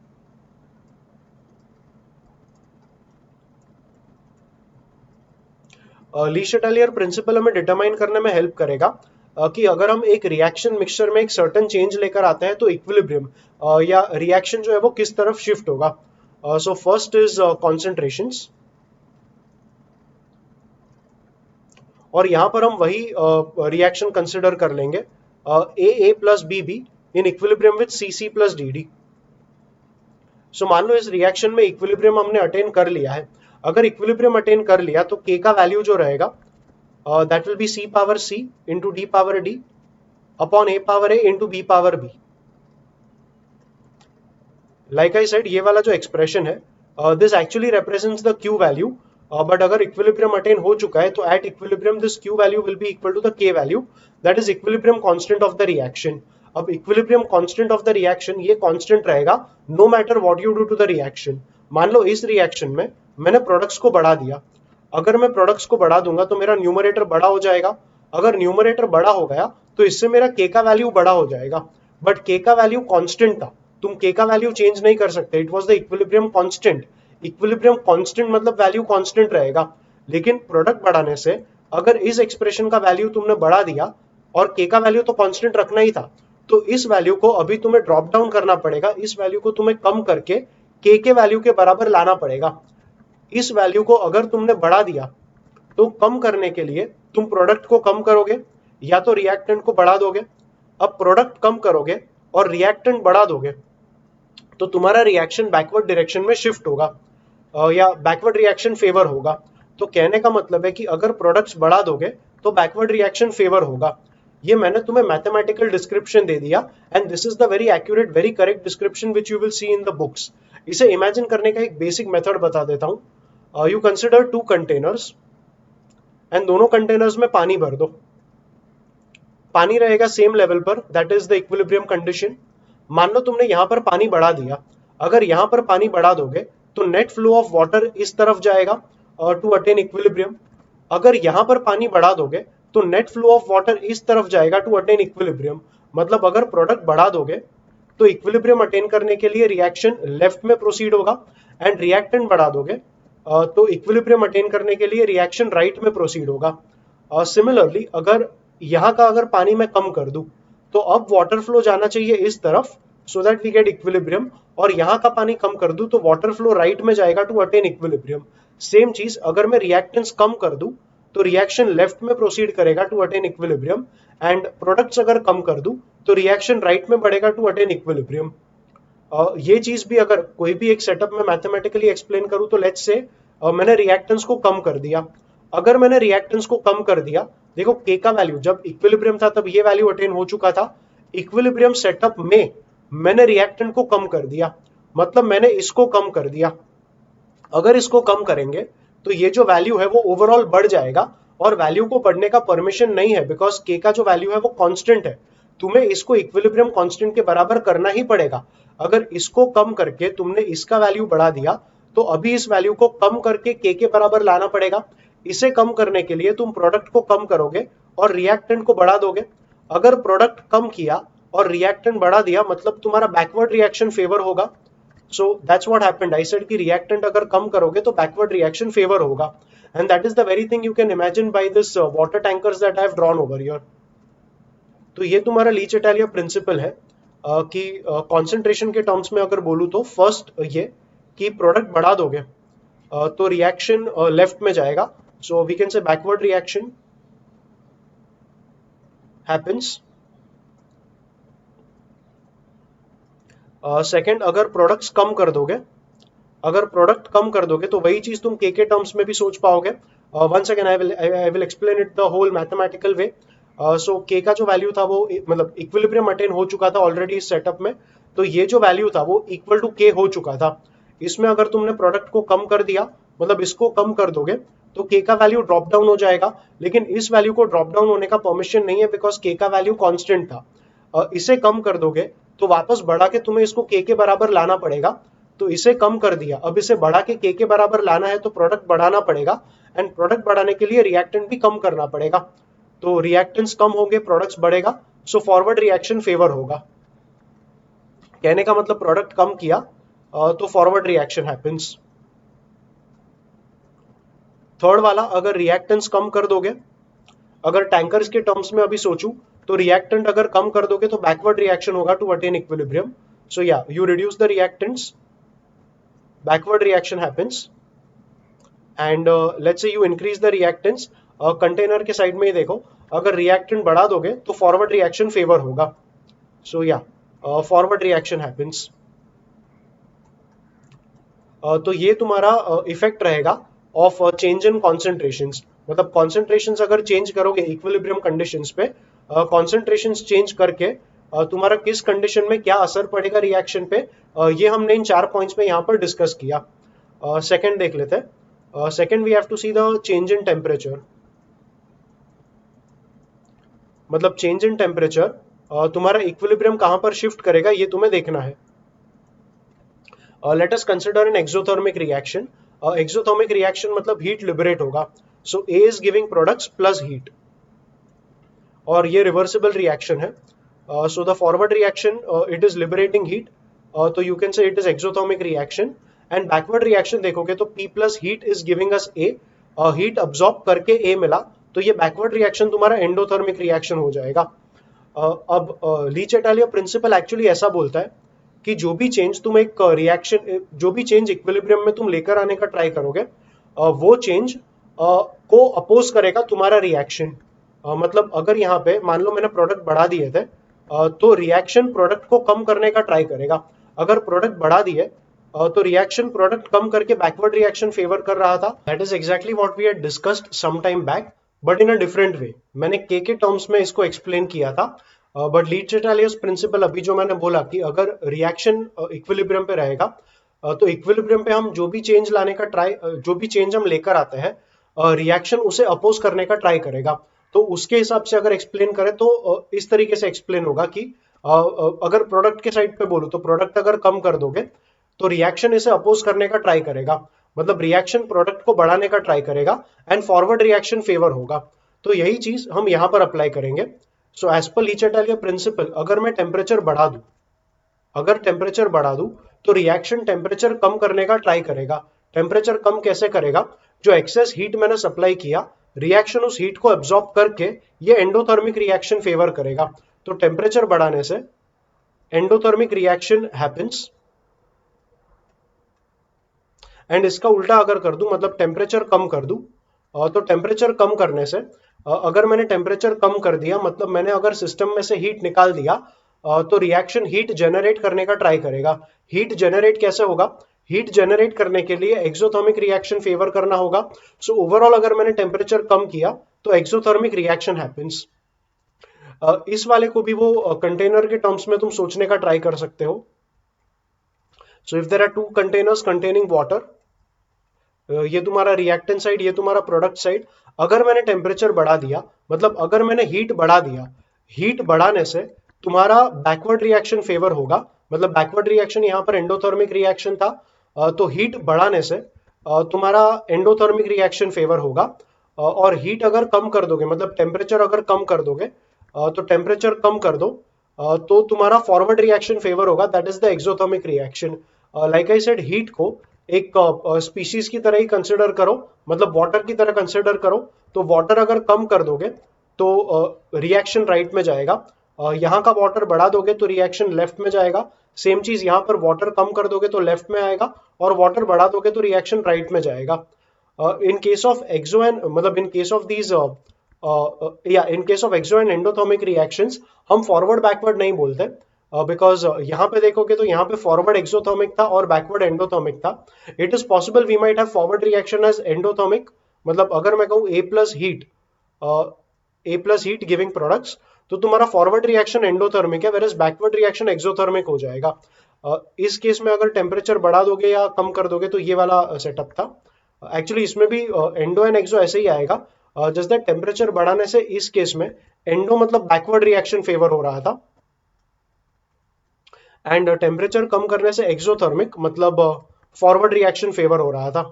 Lee शटेलियर principal हमें determine करने में help करेगा कि अगर हम एक reaction mixture में एक सर्टेन चेंज लेकर आते हैं तो इक्विलिब्रियम या रिएक्शन जो है वो किस तरफ शिफ्ट होगा। सो फर्स्ट इज कॉन्सेंट्रेशंस, और यहां पर हम वही रिएक्शन कंसिडर कर लेंगे A plus B B in equilibrium with C C plus D D. So मान लो इस रिएक्शन में इक्विलिब्रियम हमने अटेन कर लिया है। अगर इक्विलिब्रियम अटेन कर लिया तो k का वैल्यू जो रहेगा that will be c power c into d power d upon a power a into b power b। Like I said, ये वाला जो एक्सप्रेशन है this actually represents the q value, but अगर equilibrium attain हो चुका है तो at equilibrium this q value will be equal to the k value, that is equilibrium constant of the reaction. अब equilibrium constant of the reaction ये constant रहेगा no matter what you do to the reaction. मान लो इस reaction में मैंने products को बढ़ा दिया, अगर मैं प्रोडक्ट्स को बढ़ा दूंगा तो मेरा न्यूमरेटर बड़ा हो जाएगा। अगर न्यूमरेटर बड़ा हो गया तो इससे मेरा k का वैल्यू बड़ा हो जाएगा, बट k का वैल्यू कांस्टेंट था, तुम k का वैल्यू चेंज नहीं कर सकते, it was the equilibrium constant. Equilibrium constant मतलब वैल्यू कांस्टेंट रहेगा, लेकिन प्रोडक्ट बढ़ाने से अगर इस एक्सप्रेशन का वैल्यू तुमने बढ़ा दिया और k का वैल्यू तो कांस्टेंट रखना ही था, तो इस वैल्यू को अभी तुम्हें ड्रॉप डाउन करना पड़ेगा, इस वैल्यू को तुम्हें कम करके k के वैल्यू के बराबर लाना पड़ेगा। इस वैल्यू को अगर तुमने बढ़ा दिया तो कम करने के लिए तुम प्रोडक्ट को कम करोगे या तो रिएक्टेंट को बढ़ा दोगे। अब प्रोडक्ट कम करोगे और रिएक्टेंट बढ़ा दोगे तो तुम्हारा रिएक्शन बैकवर्ड डायरेक्शन में शिफ्ट होगा या बैकवर्ड रिएक्शन फेवर होगा। तो कहने का मतलब है कि अगर प्रोडक्ट्स बढ़ा दोगे तो बैकवर्ड रिएक्शन फेवर होगा। ये मैंने तुम्हें मैथमेटिकल डिस्क्रिप्शन दे दिया and this is the very accurate very correct description which you will see in the books. इसे इमेजिन करने का एक बेसिक मेथड बता देता हूं। यू कंसिडर 2 कंटेनर्स एंड दोनों कंटेनर्स में पानी भर दो। पानी रहेगा सेम लेवल पर, that is the equilibrium condition. मान लो तुमने यहां पर पानी बढ़ा दिया। अगर यहां पर पानी बढ़ा दोगे तो नेट फ्लो ऑफ वाटर इस तरफ जाएगा टू अटेन इक्विलिब्रियम। अगर यहां पर पानी बढ़ा दोगे तो नेट फ्लो ऑफ वाटर इस तरफ जाएगा टू अटेन इक्विलिब्रियम। मतलब अगर प्रोडक्ट बढ़ा दोगे तो इक्विलिब्रियम अटेन करने के लिए रिएक्शन लेफ्ट में प्रोसीड होगा एंड रिएक्टेंट बढ़ा दोगे तो इक्विलिब्रियम अटेन करने के लिए रिएक्शन राइट में प्रोसीड होगा। सिमिलरली अगर यहाँ का अगर पानी मैं कम कर दूं तो अब वाटर फ्लो जाना चाहिए इस तरफ so that we get equilibrium, और यहाँ का पानी कम कर दूं तो वाटर फ्लो राइट में जाएगा टू अटेन इक्विलिब्रियम। सेम चीज अगर मैं रिएक्टेंस कम कर दूं तो रिएक्शन लेफ्ट में प्रोसीड करेगा to attain equilibrium and products अगर कम कर दूं तो रिएक्शन राइट में बढ़ेगा टू अटेन इक्विलिब्रियम। ये चीज भी अगर कोई भी एक सेटअप में मैथमेटिकली एक्सप्लेन करूं तो लेट्स से मैंने रिएक्टेंस को कम कर दिया। अगर मैंने रिएक्टेंस को कम कर दिया, देखो के का वैल्यू जब इक्विलिब्रियम था तब ये वैल्यू अटेन हो चुका था। इक्विलिब्रियम सेटअप में मैंने रिएक्टेंट को कम कर दिया, मतलब मैंने इसको कम कर दिया। अगर इसको कम करेंगे तो ये जो वैल्यू है वो ओवरऑल बढ़ जाएगा और वैल्यू को बढ़ने का परमिशन नहीं है बिकॉज के का जो वैल्यू है वो कांस्टेंट है। तुम्हें इसको इक्विलिब्रियम कांस्टेंट के बराबर करना ही पड़ेगा। अगर इसको कम करके तुमने इसका वैल्यू बढ़ा दिया तो अभी इस वैल्यू को कम करके के बराबर लाना पड़ेगा। इसे कम करने के लिए तुम प्रोडक्ट को कम करोगे और रिएक्टेंट को बढ़ा दोगे। अगर प्रोडक्ट कम किया और रिएक्टेंट बढ़ा दिया मतलब तुम्हारा बैकवर्ड रिएक्शन फेवर होगा। So that's what happened. I said कि रिएक्टेंट अगर कम करोगे तो बैकवर्ड रिएक्शन फेवर होगा and that is the very thing you can imagine by this water tankers that I have drawn over here. तो ये तुम्हारा Leach Italia principal है कि कॉन्सेंट्रेशन के टर्म्स में अगर बोलूं तो फर्स्ट ये कि प्रोडक्ट बढ़ा दोगे तो रिएक्शन लेफ्ट में जाएगा, so we can say backward reaction happens. Second अगर प्रोडक्ट्स कम कर दोगे, अगर प्रोडक्ट कम कर दोगे तो वही चीज तुम के टर्म्स में भी सोच पाओगे। Once again I will explain it the whole mathematical way. So K का जो वैल्यू था वो मतलब इक्विलिब्रियम अटेन हो चुका था ऑलरेडी इस सेटअप में, तो ये जो वैल्यू था वो इक्वल टू के हो चुका था। इसमें अगर तुमने प्रोडक्ट को कम कर दिया मतलब इसको कम कर दोगे तो के का वैल्यू ड्रॉप डाउन हो जाएगा, लेकिन इस वैल्यू को ड्रॉप डाउन होने का परमिशन नहीं है बिकॉज के का वैल्यू कांस्टेंट था। इसे कम कर दोगे तो वापस बढ़ा के तुम्हें इसको के बराबर लाना पड़ेगा। तो इसे कम कर दिया, अब इसे बढ़ा के के बराबर लाना है तो प्रोडक्ट बढ़ाना पड़ेगा एंड प्रोडक्ट बढ़ाने के लिए रिएक्टेंट भी कम करना पड़ेगा। तो रिएक्टेंट्स कम होंगे प्रोडक्ट्स बढ़ेगा, सो फॉरवर्ड रिएक्शन फेवर होगा। कहने का मतलब प्रोडक्ट कम किया तो फॉरवर्ड रिएक्शन हैपेंस। थर्ड वाला अगर रिएक्टेंस कम कर दोगे, अगर टैंकर्स के टर्म्स में अभी सोचूं तो रिएक्टेंट अगर कम कर दोगे तो बैकवर्ड रिएक्शन होगा टू अटेन इक्विलिब्रियम। सो या you reduce the reactants, backward reaction happens and let's say you increase the reactance. Container के साइड में ही देखो, अगर रिएक्टेंट बढ़ा दोगे तो फॉरवर्ड रिएक्शन फेवर होगा। सो या फॉरवर्ड रिएक्शन हैपेंस। तो ये तुम्हारा इफेक्ट रहेगा ऑफ चेंज इन कॉन्सेंट्रेशंस। मतलब कॉन्सेंट्रेशंस अगर चेंज करोगे इक्विलिब्रियम कंडीशंस पे, कॉन्सेंट्रेशंस चेंज करके तुम्हारा किस कंडीशन में क्या असर पड़ेगा रिएक्शन पे, ये हमने इन 4 पॉइंट्स में यहाँ पर डिस्कस किया। सेकंड देख लेते हैं। Second we have to see the change in temperature. मतलब चेंज इन टेम्परेचर तुम्हारा इक्विलिब्रियम कहां पर शिफ्ट करेगा ये तुम्हें देखना है। Let us consider an exothermic reaction. Exothermic reaction मतलब हीट लिबरेट होगा। So A is giving products plus heat और ये रिवर्सिबल रिएक्शन है। So the forward reaction it is liberating heat, तो you can say it is exothermic reaction. And backward reaction देखोगे तो P plus heat is giving us A, heat absorb करके A मिला, तो ये बैकवर्ड रिएक्शन तुम्हारा endothermic reaction हो जाएगा। अब लीच इटालिया प्रिंसिपल एक्चुअली ऐसा बोलता है कि जो भी चेंज तुम एक रिएक्शन, जो भी चेंज इक्विलिब्रियम में तुम लेकर आने का ट्राई करोगे वो चेंज को अपोज करेगा तुम्हारा रिएक्शन। मतलब अगर यहाँ पे मान लो मैंने प्रोडक्ट बढ़ा दिए थे तो रिएक्शन प्रोडक्ट को कम करने का ट्राई करेगा। अगर प्रोडक्ट बढ़ा दिए तो रिएक्शन प्रोडक्ट कम करके बैकवर्ड रिएक्शन फेवर कर रहा था। That is exactly what we had discussed some time back, but in a different way. मैंने के टर्म्स में इसको एक्सप्लेन किया था, बट लीच-चिटलियस प्रिंसिपल अभी जो मैंने बोला कि अगर रिएक्शन इक्विलिब्रियम पे रहेगा, तो इक्विलिब्रियम पे हम जो भी चेंज लाने का ट्राई, जो भी चेंज हम लेकर आते हैं, रिएक्शन उसे अपोज करने का ट्राई करेगा। तो उसके हिसाब से अगर एक्सप्लेन करें तो इस तरीके से एक्सप्लेन होगा कि अगर प्रोडक्ट के साइड पे बोलूं तो प्रोडक्ट अगर कम कर दोगे तो रिएक्शन इसे अपोज करने का ट्राई करेगा, मतलब रिएक्शन प्रोडक्ट को बढ़ाने का ट्राई करेगा एंड फॉरवर्ड रिएक्शन फेवर होगा। तो यही चीज हम यहां पर अप्लाई करेंगे। सो एज पर लीच-चिटलियस प्रिंसिपल, अगर मैं टेम्परेचर बढ़ा दूं, अगर टेम्परेचर बढ़ा दूं तो रिएक्शन टेम्परेचर कम करने का ट्राई करेगा। टेम्परेचर कम कैसे करेगा? जो एक्सेस हीट मैंने सप्लाई किया, रिएक्शन उस हीट को एब्जॉर्ब करके ये एंडोथर्मिक रिएक्शन फेवर करेगा। तो टेम्परेचर बढ़ाने से एंडोथर्मिक रिएक्शन हैपेंस, एंड इसका उल्टा अगर कर दूं, मतलब टेम्परेचर कम कर दूं, तो टेम्परेचर कम करने से, अगर मैंने टेम्परेचर कम कर दिया, मतलब मैंने अगर सिस्टम में से हीट निकाल दिया, तो रिएक्शन हीट जनरेट करने का ट्राई करेगा। हीट जनरेट कैसे होगा? हीट जनरेट करने के लिए एक्सोथर्मिक रिएक्शन फेवर करना होगा। सो ओवरऑल अगर मैंने टेम्परेचर कम किया तो एक्सोथर्मिक रिएक्शन हैपेंस। इस वाले को भी वो कंटेनर के टर्म्स में तुम सोचने का ट्राई कर सकते हो। So if there are two containers containing water, ये तुम्हारा रिएक्टेंट साइड, ये तुम्हारा प्रोडक्ट साइड, अगर मैंने टेम्परेचर बढ़ा दिया, मतलब अगर मैंने हीट बढ़ा दिया, हीट बढ़ाने से तुम्हारा बैकवर्ड रिएक्शन फेवर होगा। मतलब बैकवर्ड रिएक्शन यहाँ पर एंडोथर्मिक रिएक्शन था, तो हीट बढ़ाने से तुम्हारा एंडोथर्मिक रिएक्शन फेवर होगा। और हीट अगर कम कर दोगे, मतलब टेम्परेचर अगर कम कर दोगे, तो टेम्परेचर कम कर दो, तो तुम्हारा फॉरवर्ड रिएक्शन फेवर होगा, that is the exothermic reaction. Like I said, heat को एक स्पीशीज की तरह ही कंसिडर करो, मतलब वाटर की तरह कंसिडर करो। तो वाटर अगर कम कर दोगे तो रिएक्शन राइट में जाएगा, यहाँ का वाटर बढ़ा दोगे तो रिएक्शन लेफ्ट में जाएगा। सेम चीज यहाँ पर वाटर कम कर दोगे तो लेफ्ट में आएगा, और वाटर बढ़ा दोगे तो रिएक्शन राइट में जाएगा। In case of exo and, मतलब in case of these in case of exo and endothermic reactions, हम फॉरवर्ड बैकवर्ड नहीं बोलते, बिकॉज यहाँ पे देखोगे तो यहाँ पे फॉरवर्ड एक्सोथर्मिक था और बैकवर्ड एंडोथर्मिक था। It is possible we might have forward reaction as endothermic, मतलब अगर मैं कहूँ A plus heat giving products, तो तुम्हारा फॉरवर्ड रिएक्शन एंडोथर्मिक है, whereas backward reaction exothermic हो जाएगा। इस केस में अगर टेम्परेचर बढ़ा दोगे या कम कर दोगे तो ये वाला सेटअप था। एक्चुअली इसमें भी एंडो एंड एक्सो ऐसे ही आएगा, जस्ट दैट टेम्परेचर बढ़ाने से इस केस में एंडो मतलब बैकवर्ड रिएक्शन फेवर हो रहा था, एंड टेम्परेचर कम करने से एक्सोथर्मिक मतलब फॉरवर्ड रिएक्शन फेवर हो रहा था।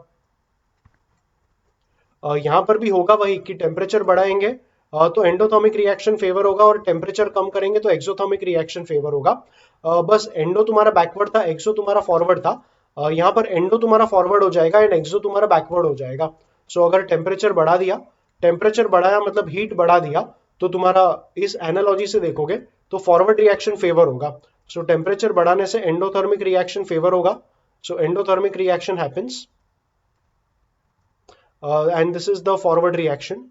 यहां पर भी होगा वही कि टेम्परेचर बढ़ाएंगे तो एंडोथर्मिक रिएक्शन फेवर होगा, और टेम्परेचर कम करेंगे तो एक्सोथर्मिक रिएक्शन फेवर होगा। बस एंडो तुम्हारा बैकवर्ड था, एक्सो तुम्हारा फॉरवर्ड था। यहाँ पर एंडो तुम्हारा फॉरवर्ड हो जाएगा एंड एक्सो तुम्हारा बैकवर्ड हो जाएगा। सो अगर टेम्परेचर बढ़ा दिया, टेम्परेचर बढ़ाया मतलब हीट बढ़ा दिया, तो तुम्हारा इस एनालॉजी से देखोगे तो फॉरवर्ड रिएक्शन फेवर होगा। सो टेम्परेचर बढ़ाने से एंडोथर्मिक रिएक्शन फेवर होगा, so endothermic reaction happens, and this is the forward reaction.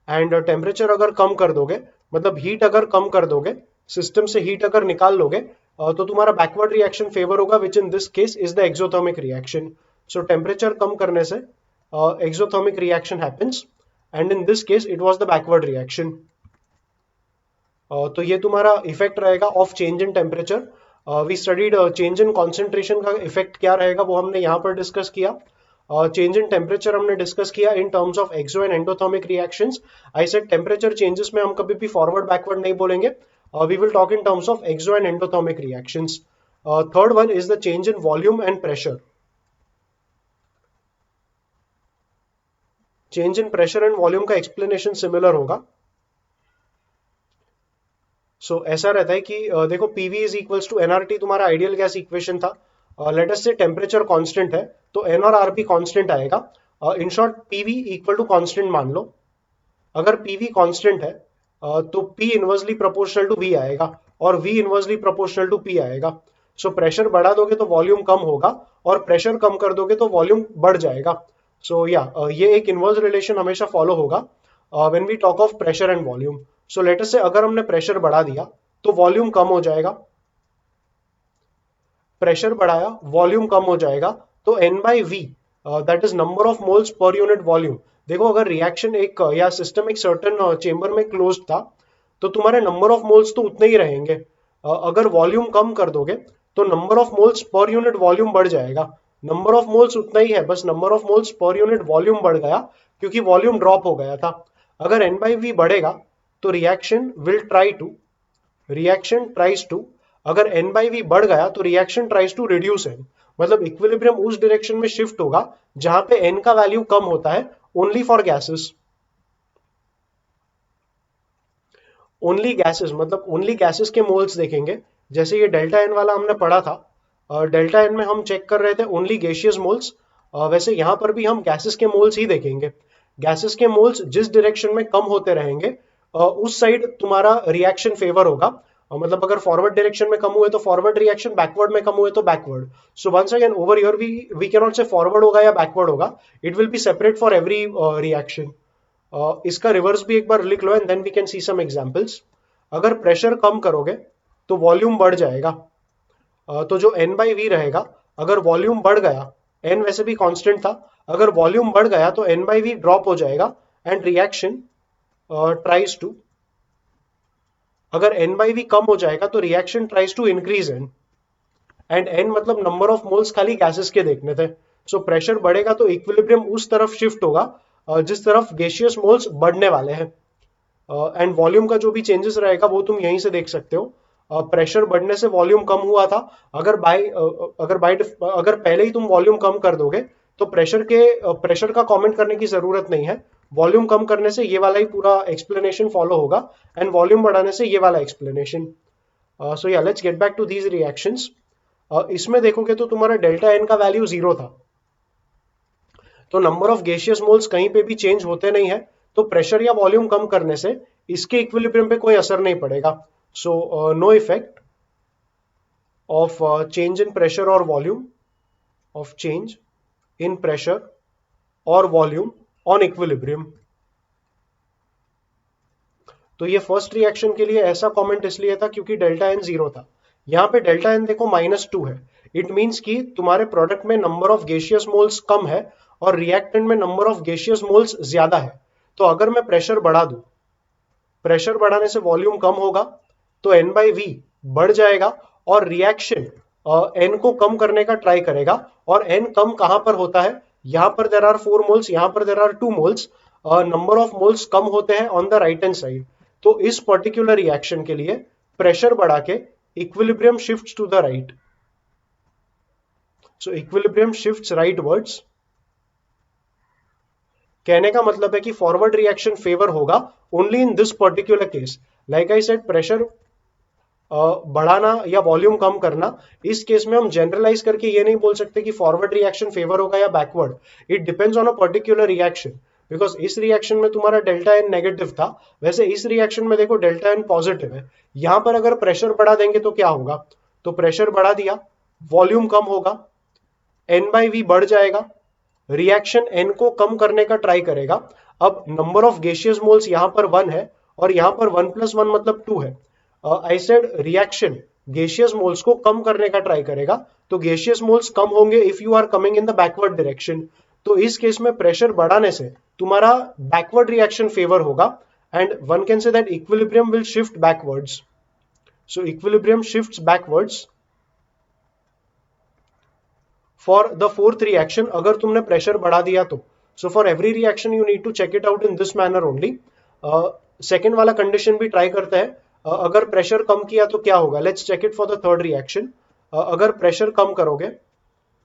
And temperature अगर कम कर दोगे, मतलब हीट अगर कम कर दोगे, सिस्टम से हीट अगर निकाल लोगे, तो तुम्हारा बैकवर्ड रिएक्शन फेवर होगा, which in this case is the exothermic reaction. So temperature कम करने से exothermic reaction happens, and in this case it was the backward reaction. तो ये तुम्हारा इफेक्ट रहेगा of change in temperature. We studied change in concentration का effect क्या रहेगा, वो हमने यहाँ पर डिस्कस किया। चेंज इन टेम्परेचर हमने डिस्कस किया in terms of exo and endothermic reactions. I said temperature changes में हम कभी भी फॉरवर्ड बैकवर्ड नहीं बोलेंगे, we will talk in terms of exo and endothermic reactions. Third one is the change in volume and pressure. Change in pressure and volume का explanation similar होगा। So ऐसा रहता है कि देखो PV is equals to nRT, तुम्हारा ideal gas equation था। Let us say temperature constant है तो एन और आर भी कांस्टेंट आएगा। In short PV equal to constant मान लो। अगर पीवी कांस्टेंट है तो P inversely proportional to V आएगा और V inversely proportional to P आएगा। सो प्रेशर बढ़ा दोगे तो वॉल्यूम कम होगा, और प्रेशर कम कर दोगे तो वॉल्यूम बढ़ जाएगा। सो ये एक इनवर्स रिलेशन हमेशा फॉलो होगा when we talk of pressure and volume. So let us say अगर हमने प्रेशर बढ़ा दिया तो वॉल्यूम कम हो जाएगा, प्रेशर बढ़ाया, वॉल्यूम कम हो जाएगा, तो N by V that is number of moles per unit volume. देखो अगर रिएक्शन एक या सिस्टम एक सर्टेन चेंबर में क्लोज था तो तुम्हारे नंबर ऑफ मोल्स तो उतने ही रहेंगे। अगर वॉल्यूम कम कर दोगे तो number of moles per unit volume बढ़ जाएगा। नंबर ऑफ मोल्स उतना ही है, बस number of moles per unit volume बढ़ गया क्योंकि वॉल्यूम ड्रॉप हो गया था। अगर N बाई वी बढ़ेगा तो रिएक्शन ट्राइज टू, अगर N बाई वी बढ़ गया तो reaction tries to reduce N, मतलब इक्विलिब्रियम उस डायरेक्शन में शिफ्ट होगा जहां पे N का वैल्यू कम होता है only for gases. Only gases मतलब ओनली गैसेस के मोल्स देखेंगे, जैसे ये डेल्टा एन वाला हमने पढ़ा था। डेल्टा एन में हम चेक कर रहे थे ओनली गैसियस मोल्स, वैसे यहां पर भी हम गैसेस के मोल्स ही देखेंगे। गैसेस के मोल्स जिस डायरेक्शन में कम होते रहेंगे उस साइड तुम्हारा रिएक्शन फेवर होगा। मतलब अगर फॉरवर्ड डायरेक्शन में कम हुए तो फॉरवर्ड रिएक्शन, बैकवर्ड में कम हुए तो backward. So once again over here we can not say forward होगा या बैकवर्ड होगा, it will be separate for every reaction. इसका रिवर्स भी एक बार लिख लो and then we can see some examples. अगर प्रेशर कम करोगे तो वॉल्यूम बढ़ जाएगा, तो जो N बाई वी रहेगा, अगर वॉल्यूम बढ़ गया, N वैसे भी कांस्टेंट था, अगर वॉल्यूम बढ़ गया तो N बाई वी ड्रॉप हो जाएगा एंड रिएक्शन ट्राइज टू, अगर N बाई वी कम हो जाएगा तो reaction tries to increase N, and N मतलब नंबर ऑफ मोल्स खाली गैसेस के देखने थे। सो प्रेशर बढ़ेगा तो इक्विलिब्रियम उस तरफ शिफ्ट होगा जिस तरफ गैसियस मोल्स बढ़ने वाले हैं। एंड वॉल्यूम का जो भी चेंजेस रहेगा वो तुम यहीं से देख सकते हो। प्रेशर बढ़ने से वॉल्यूम कम हुआ था, अगर पहले ही तुम वॉल्यूम कम कर दोगे तो प्रेशर का कमेंट करने की जरूरत नहीं है। वॉल्यूम कम करने से ये वाला ही पूरा एक्सप्लेनेशन फॉलो होगा एंड वॉल्यूम बढ़ाने से ये वाला एक्सप्लेनेशन। सो या let's get back to these reactions. इसमें देखोगे तो तुम्हारा डेल्टा एन का वैल्यू 0 था, तो नंबर ऑफ गैसियस मोल्स कहीं पे भी चेंज होते नहीं है, तो प्रेशर या वॉल्यूम कम करने से इसके इक्विलिब्रियम पे कोई असर नहीं पड़ेगा। So no effect of change in pressure और volume, of change in pressure और वॉल्यूम ऑन इक्विलिब्रियम। तो ये फर्स्ट रिएक्शन के लिए ऐसा कमेंट इसलिए था क्योंकि डेल्टा एन 0 था। यहाँ पे डेल्टा एन देखो -2 है, इट मींस कि तुम्हारे प्रोडक्ट में नंबर ऑफ गैसियस मोल्स कम है और रिएक्टेंट में नंबर ऑफ गैसियस मोल्स ज्यादा है। तो अगर मैं प्रेशर बढ़ा दूं, प्रेशर बढ़ाने से वॉल्यूम कम होगा तो N बाई वी बढ़ जाएगा और रिएक्शन N को कम करने का ट्राई करेगा। और N कम कहां पर होता है, यहां पर देर आर 4 मोल्स, यहां पर there are 2 moles, number of moles कम होते हैं on the right hand side. तो इस पर्टिकुलर रिएक्शन के लिए प्रेशर बढ़ा के equilibrium shifts to the right, so equilibrium shifts rightwards. कहने का मतलब है कि फॉरवर्ड रिएक्शन फेवर होगा only in this particular case. Like I said, pressure बढ़ाना या वॉल्यूम कम करना, इस केस में हम जनरलाइज करके ये नहीं बोल सकते कि फॉरवर्ड रिएक्शन फेवर होगा या backward. It depends on a particular reaction, because इस रिएक्शन में तुम्हारा डेल्टा एन नेगेटिव था, वैसे इस रिएक्शन में देखो डेल्टा एन पॉजिटिव है। यहां पर अगर प्रेशर बढ़ा देंगे तो क्या होगा, तो प्रेशर बढ़ा दिया, वॉल्यूम कम होगा, N बाई वी बढ़ जाएगा, रिएक्शन N को कम करने का ट्राई करेगा। अब नंबर ऑफ गैसियस मोल्स यहां पर 1 है और यहां पर 1 + 1 मतलब 2 है। I said reaction gaseous moles को कम करने का ट्राई करेगा, तो गैसियस मोल्स कम होंगे if you are coming in the backward direction. तो इस केस में प्रेशर बढ़ाने से तुम्हारा बैकवर्ड रिएक्शन फेवर होगा and one can say that equilibrium will shift backwards. So equilibrium shifts backwards for the fourth reaction. अगर तुमने प्रेशर बढ़ा दिया तो, so for every reaction you need to check it out in this manner only. Second वाला condition भी try करते हैं। अगर प्रेशर कम किया तो क्या होगा, let's check it for the third reaction. अगर प्रेशर कम करोगे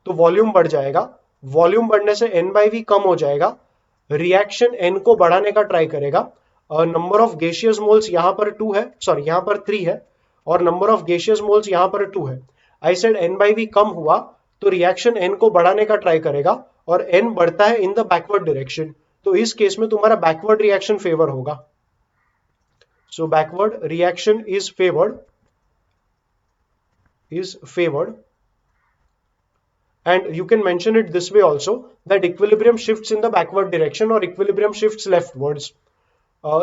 तो वॉल्यूम बढ़ जाएगा, वॉल्यूम बढ़ने से N बाई वी कम हो जाएगा, रिएक्शन N को बढ़ाने का ट्राई करेगा। नंबर ऑफ गैसियस मोल्स यहां पर 2 है, सॉरी यहां पर 3 है, और नंबर ऑफ गैसियस मोल्स यहां पर 2 है। I said N by V कम हुआ तो रिएक्शन N को बढ़ाने का ट्राई करेगा और N बढ़ता है इन द बैकवर्ड डायरेक्शन, तो इस केस में तुम्हारा बैकवर्ड रिएक्शन फेवर होगा। So backward reaction is favored, and you can mention it this way also, that equilibrium shifts in the backward direction or equilibrium shifts leftwards.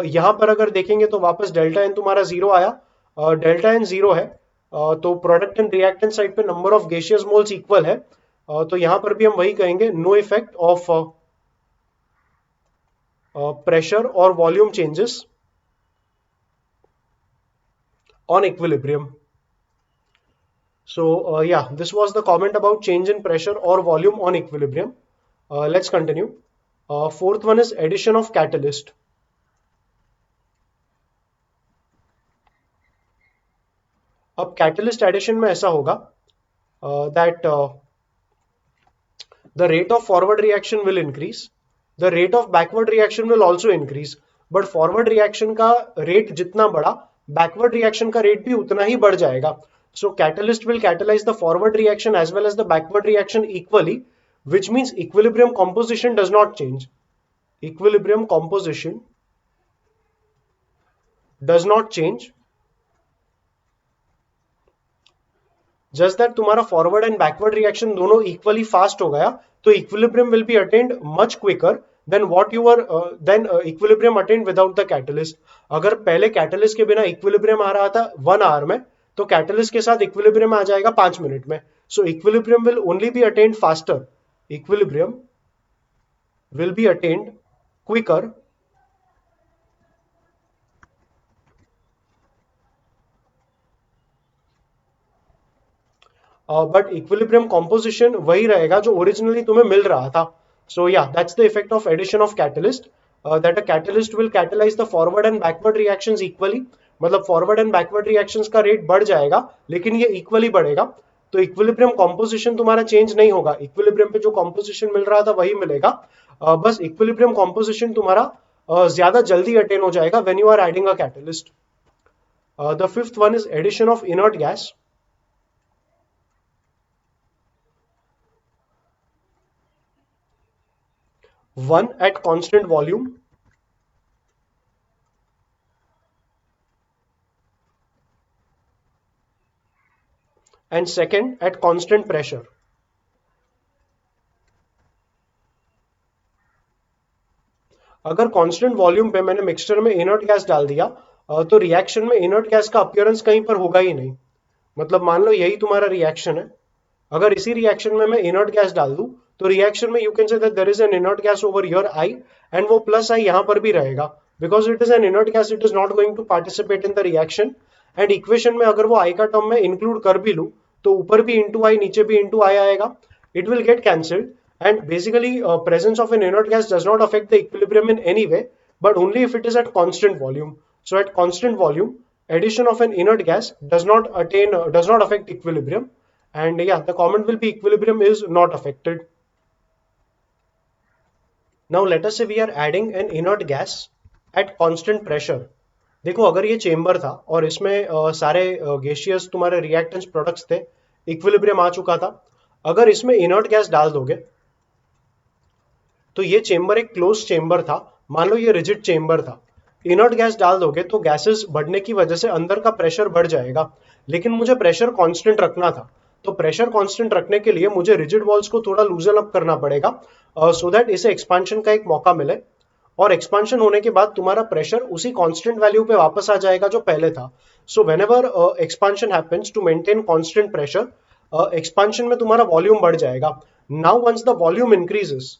यहां पर अगर देखेंगे तो वापस डेल्टा एन तुम्हारा 0 आया, डेल्टा एन 0 है, तो प्रोडक्ट एंड रिएक्टेंट साइड पे number of gaseous moles equal है, तो यहां पर भी हम वही कहेंगे, no effect of pressure or volume changes on equilibrium. So yeah, this was the comment about change in pressure or volume on equilibrium. Let's continue. Fourth one is addition of catalyst. अब catalyst addition में ऐसा होगा that the rate of forward reaction will increase, the rate of backward reaction will also increase, but forward reaction का rate जितना बढ़ा, backward reaction का rate भी उतना ही बढ़ जाएगा. So catalyst will catalyze the forward reaction as well as the backward reaction equally, which means equilibrium composition does not change. Equilibrium composition does not change. Just that तुम्हारा forward and backward reaction दोनों equally fast हो गया, तो equilibrium will be attained much quicker than what you were equilibrium attained without the catalyst. अगर पहले catalyst के बिना equilibrium आ रहा था 1 hour में, तो catalyst के साथ equilibrium आ जाएगा 5 मिनट में. So equilibrium will only be attained faster. Equilibrium will be attained quicker but equilibrium composition वही रहेगा जो originally तुम्हें मिल रहा था. So yeah, that's the effect of addition of catalyst. That a catalyst will catalyze the forward and backward reactions equally. मतलब forward and backward reactions का rate बढ़ जाएगा, लेकिन ये equally बढ़ेगा. तो equilibrium composition तुम्हारा change नहीं होगा. Equilibrium पे जो composition मिल रहा था वही मिलेगा. बस equilibrium composition तुम्हारा ज्यादा जल्दी attain हो जाएगा when you are adding a catalyst. The fifth one is addition of inert gas. One at constant volume and second at constant pressure. अगर कांस्टेंट वॉल्यूम पे मैंने मिक्सचर में इनर्ट गैस डाल दिया, तो रिएक्शन में इनर्ट गैस का appearance कहीं पर होगा ही नहीं. मतलब मान लो यही तुम्हारा रिएक्शन है, अगर इसी रिएक्शन में मैं इनर्ट गैस डाल दूं, तो रिएक्शन में you can say that there is an inert gas over your I, and वो प्लस आई यहां पर भी रहेगा, because it is an inert gas, it is not going to participate in the reaction. And equation में अगर वो आई का term में इंक्लूड कर भी लूं, तो ऊपर भी इंटू आई नीचे भी इंटू आई आएगा, it will get cancelled. And basically presence of an inert gas does not affect the equilibrium in any way, but only if it is at constant volume. So at constant volume, addition of an inert gas does not affect equilibrium, and yeah, the comment will be equilibrium is not affected. Now let us say we are adding an inert gas at constant pressure. देखो अगर ये chamber था और इसमें सारे gaseous तुम्हारे reactants products थे, equilibrium आ चुका था, अगर इसमें इनर्ट गैस डाल दोगे तो ये चेम्बर एक क्लोज चेम्बर था, मान लो ये रिजिड चेम्बर था, इनर्ट गैस डाल दोगे तो गैसेस बढ़ने की वजह से अंदर का प्रेशर बढ़ जाएगा, लेकिन मुझे प्रेशर कांस्टेंट रखना था. तो प्रेशर कांस्टेंट रखने के लिए मुझे रिजिड वॉल्स को थोड़ा लूजन अप करना पड़ेगा, सो दैट इसे एक्सपांशन का एक मौका मिले, और एक्सपांशन होने के बाद तुम्हारा प्रेशर उसी कांस्टेंट वैल्यू पे वापस आ जाएगा जो पहले था. So whenever expansion happens to maintain constant pressure, expansion में तुम्हारा वॉल्यूम बढ़ जाएगा. Now once the volume increases,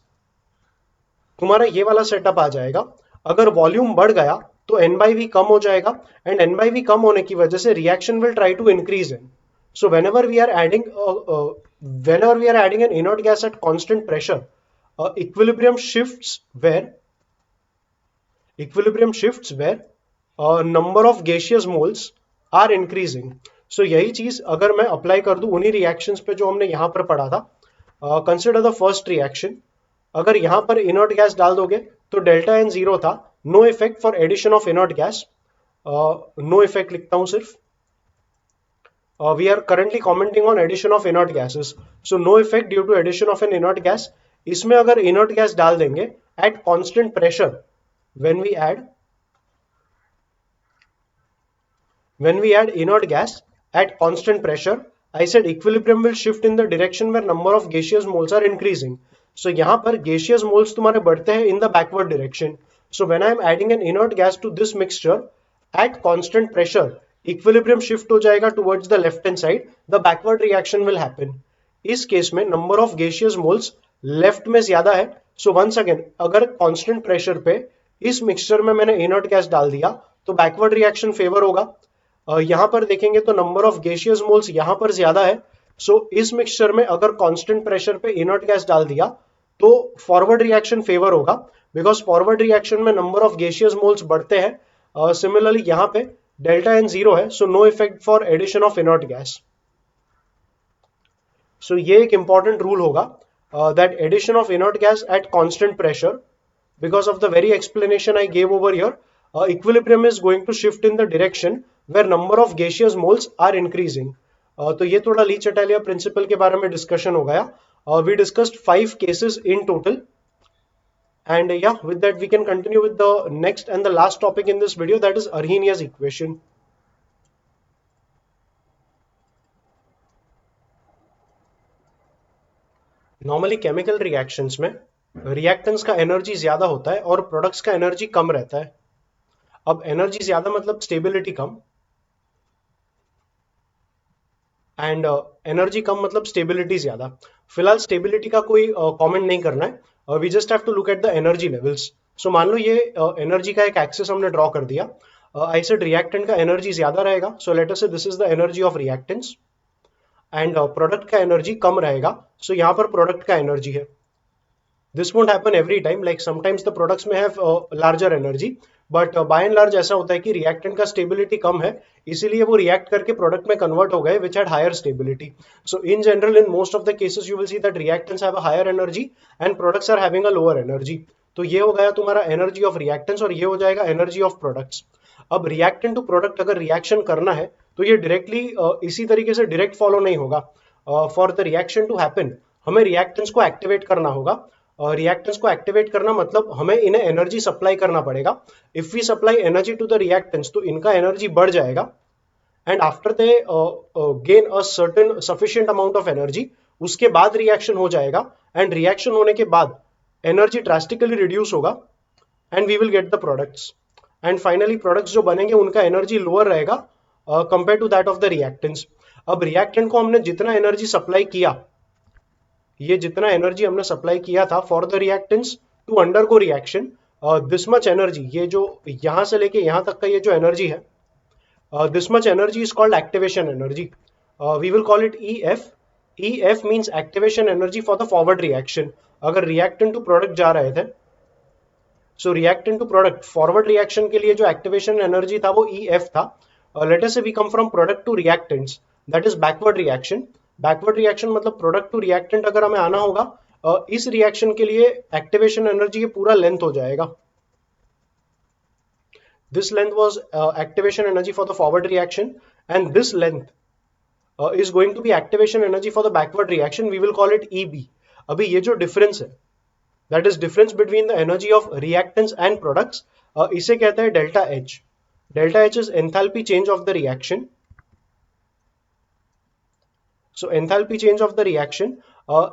तुम्हारा ये वाला सेटअप आ जाएगा. अगर वॉल्यूम बढ़ गया तो n by v कम हो जाएगा, एंड n by v कम होने की वजह से reaction will try to increase in. So whenever we are adding an inert gas at constant pressure, equilibrium shifts where number of gaseous moles are increasing. So यही चीज अगर मैं apply कर दूं उन्हीं रिएक्शंस पे जो हमने यहां पर पढ़ा था. Consider the first reaction. अगर यहां पर इनर्ट गैस डाल दोगे तो डेल्टा एन जीरो था, no effect for addition of inert gas, no effect लिखता हूं सिर्फ. We are currently commenting on addition of inert gases, so no effect due to addition of an inert gas. इसमें अगर inert gas डाल देंगे at constant pressure, when we add inert gas at constant pressure, I said equilibrium will shift in the direction where number of gaseous moles are increasing. So यहाँ पर gaseous moles तुम्हारे बढ़ते हैं in the backward direction. So when I am adding an inert gas to this mixture at constant pressure, equilibrium shift हो जाएगा towards the left hand side, the backward reaction will happen. इस case में number of gaseous moles left में ज्यादा है। सो once again अगर constant pressure पे इस मिक्सचर में मैंने इनर्ट गैस डाल दिया तो बैकवर्ड रिएक्शन फेवर होगा। यहां पर देखेंगे तो नंबर ऑफ गैसियस मोल्स यहां पर ज्यादा है। सो इस मिक्सचर में अगर कांस्टेंट प्रेशर पे इनर्ट गैस डाल दिया तो फॉरवर्ड रिएक्शन फेवर होगा, बिकॉज फॉरवर्ड रिएक्शन में नंबर ऑफ गैसियस मोल्स बढ़ते हैं। सिमिलरली यहाँ पे डेल्टा एन जीरो है, so no effect for addition of inert gas. So ये एक इंपॉर्टेंट रूल होगा that addition of inert gas at constant pressure, because of the very explanation I gave over here, equilibrium is going to shift in the direction where number of gaseous moles are increasing. तो ये थोड़ा ली चटालिया principal के बारे में discussion हो गया। We discussed 5 cases in total, and yeah, with that we can continue with the next and the last topic in this video, that is Arrhenius equation. Normally chemical reactions में reactants का energy ज्यादा होता है और products का energy कम रहता है। अब एनर्जी ज्यादा मतलब स्टेबिलिटी कम, एंड एनर्जी कम मतलब स्टेबिलिटी ज्यादा। फिलहाल स्टेबिलिटी का कोई कमेंट नहीं करना है, we just have to look at the energy levels. So मान लो ये एनर्जी का एक एक्सिस हमने ड्रॉ कर दिया। आई सेड रिएक्टेंट का एनर्जी ज्यादा रहेगा, सो लेट अस से this is the energy of reactants, and product का एनर्जी कम रहेगा। सो यहाँ पर प्रोडक्ट का एनर्जी है। This won't happen every time, like sometimes the products may have larger energy, but by and large ऐसा होता है कि reactant का stability कम है, इसीलिए वो react करके product में convert हो गए which had higher stability. So in general in most of the cases you will see that reactants have a higher energy and products are having a lower energy. तो ये हो गया तुम्हारा energy of reactants और ये हो जाएगा energy of products. अब reactant to product अगर reaction करना है तो ये directly इसी तरीके से direct follow नहीं होगा। For the reaction to happen हमें reactants को activate करना होगा। रिएक्टेंट्स को एक्टिवेट करना मतलब हमें इन्हें एनर्जी सप्लाई करना पड़ेगा। If we supply energy to the reactants तो इनका एनर्जी बढ़ जाएगा, and after they gain a certain sufficient amount of energy उसके बाद रिएक्शन हो जाएगा, एंड रिएक्शन होने के बाद एनर्जी ड्रास्टिकली रिड्यूस होगा and we will get the products, and finally products जो बनेंगे उनका एनर्जी लोअर रहेगा compare to that of the reactants. अब रिएक्टेंट को हमने जितना एनर्जी सप्लाई किया, ये जितना एनर्जी हमने सप्लाई किया था for the reactants to undergo reaction, this much energy, ये जो यहां से लेके यहां तक का ये जो एनर्जी है, this much energy is called activation energy. We will call it EF। EF means activation energy for the forward reaction. अगर रिएक्टेंट टू प्रोडक्ट जा रहे थे, so reactant to product forward reaction के लिए जो एक्टिवेशन एनर्जी था वो EF था। Let us say we come from product to reactants, that is backward reaction. Backward reaction मतलब प्रोडक्ट टू रिएक्टेंट अगर हमें आना होगा, इस रिएक्शन के लिए एक्टिवेशन एनर्जी ये पूरा लेंथ हो जाएगा। This length was activation energy for the forward reaction, and this length is going to be activation energy for the backward reaction, we will call it EB। अभी ये जो difference है, that is difference between the energy of reactants and products, इसे कहते हैं डेल्टा H। Delta H is enthalpy change of the reaction. So enthalpy change of the reaction,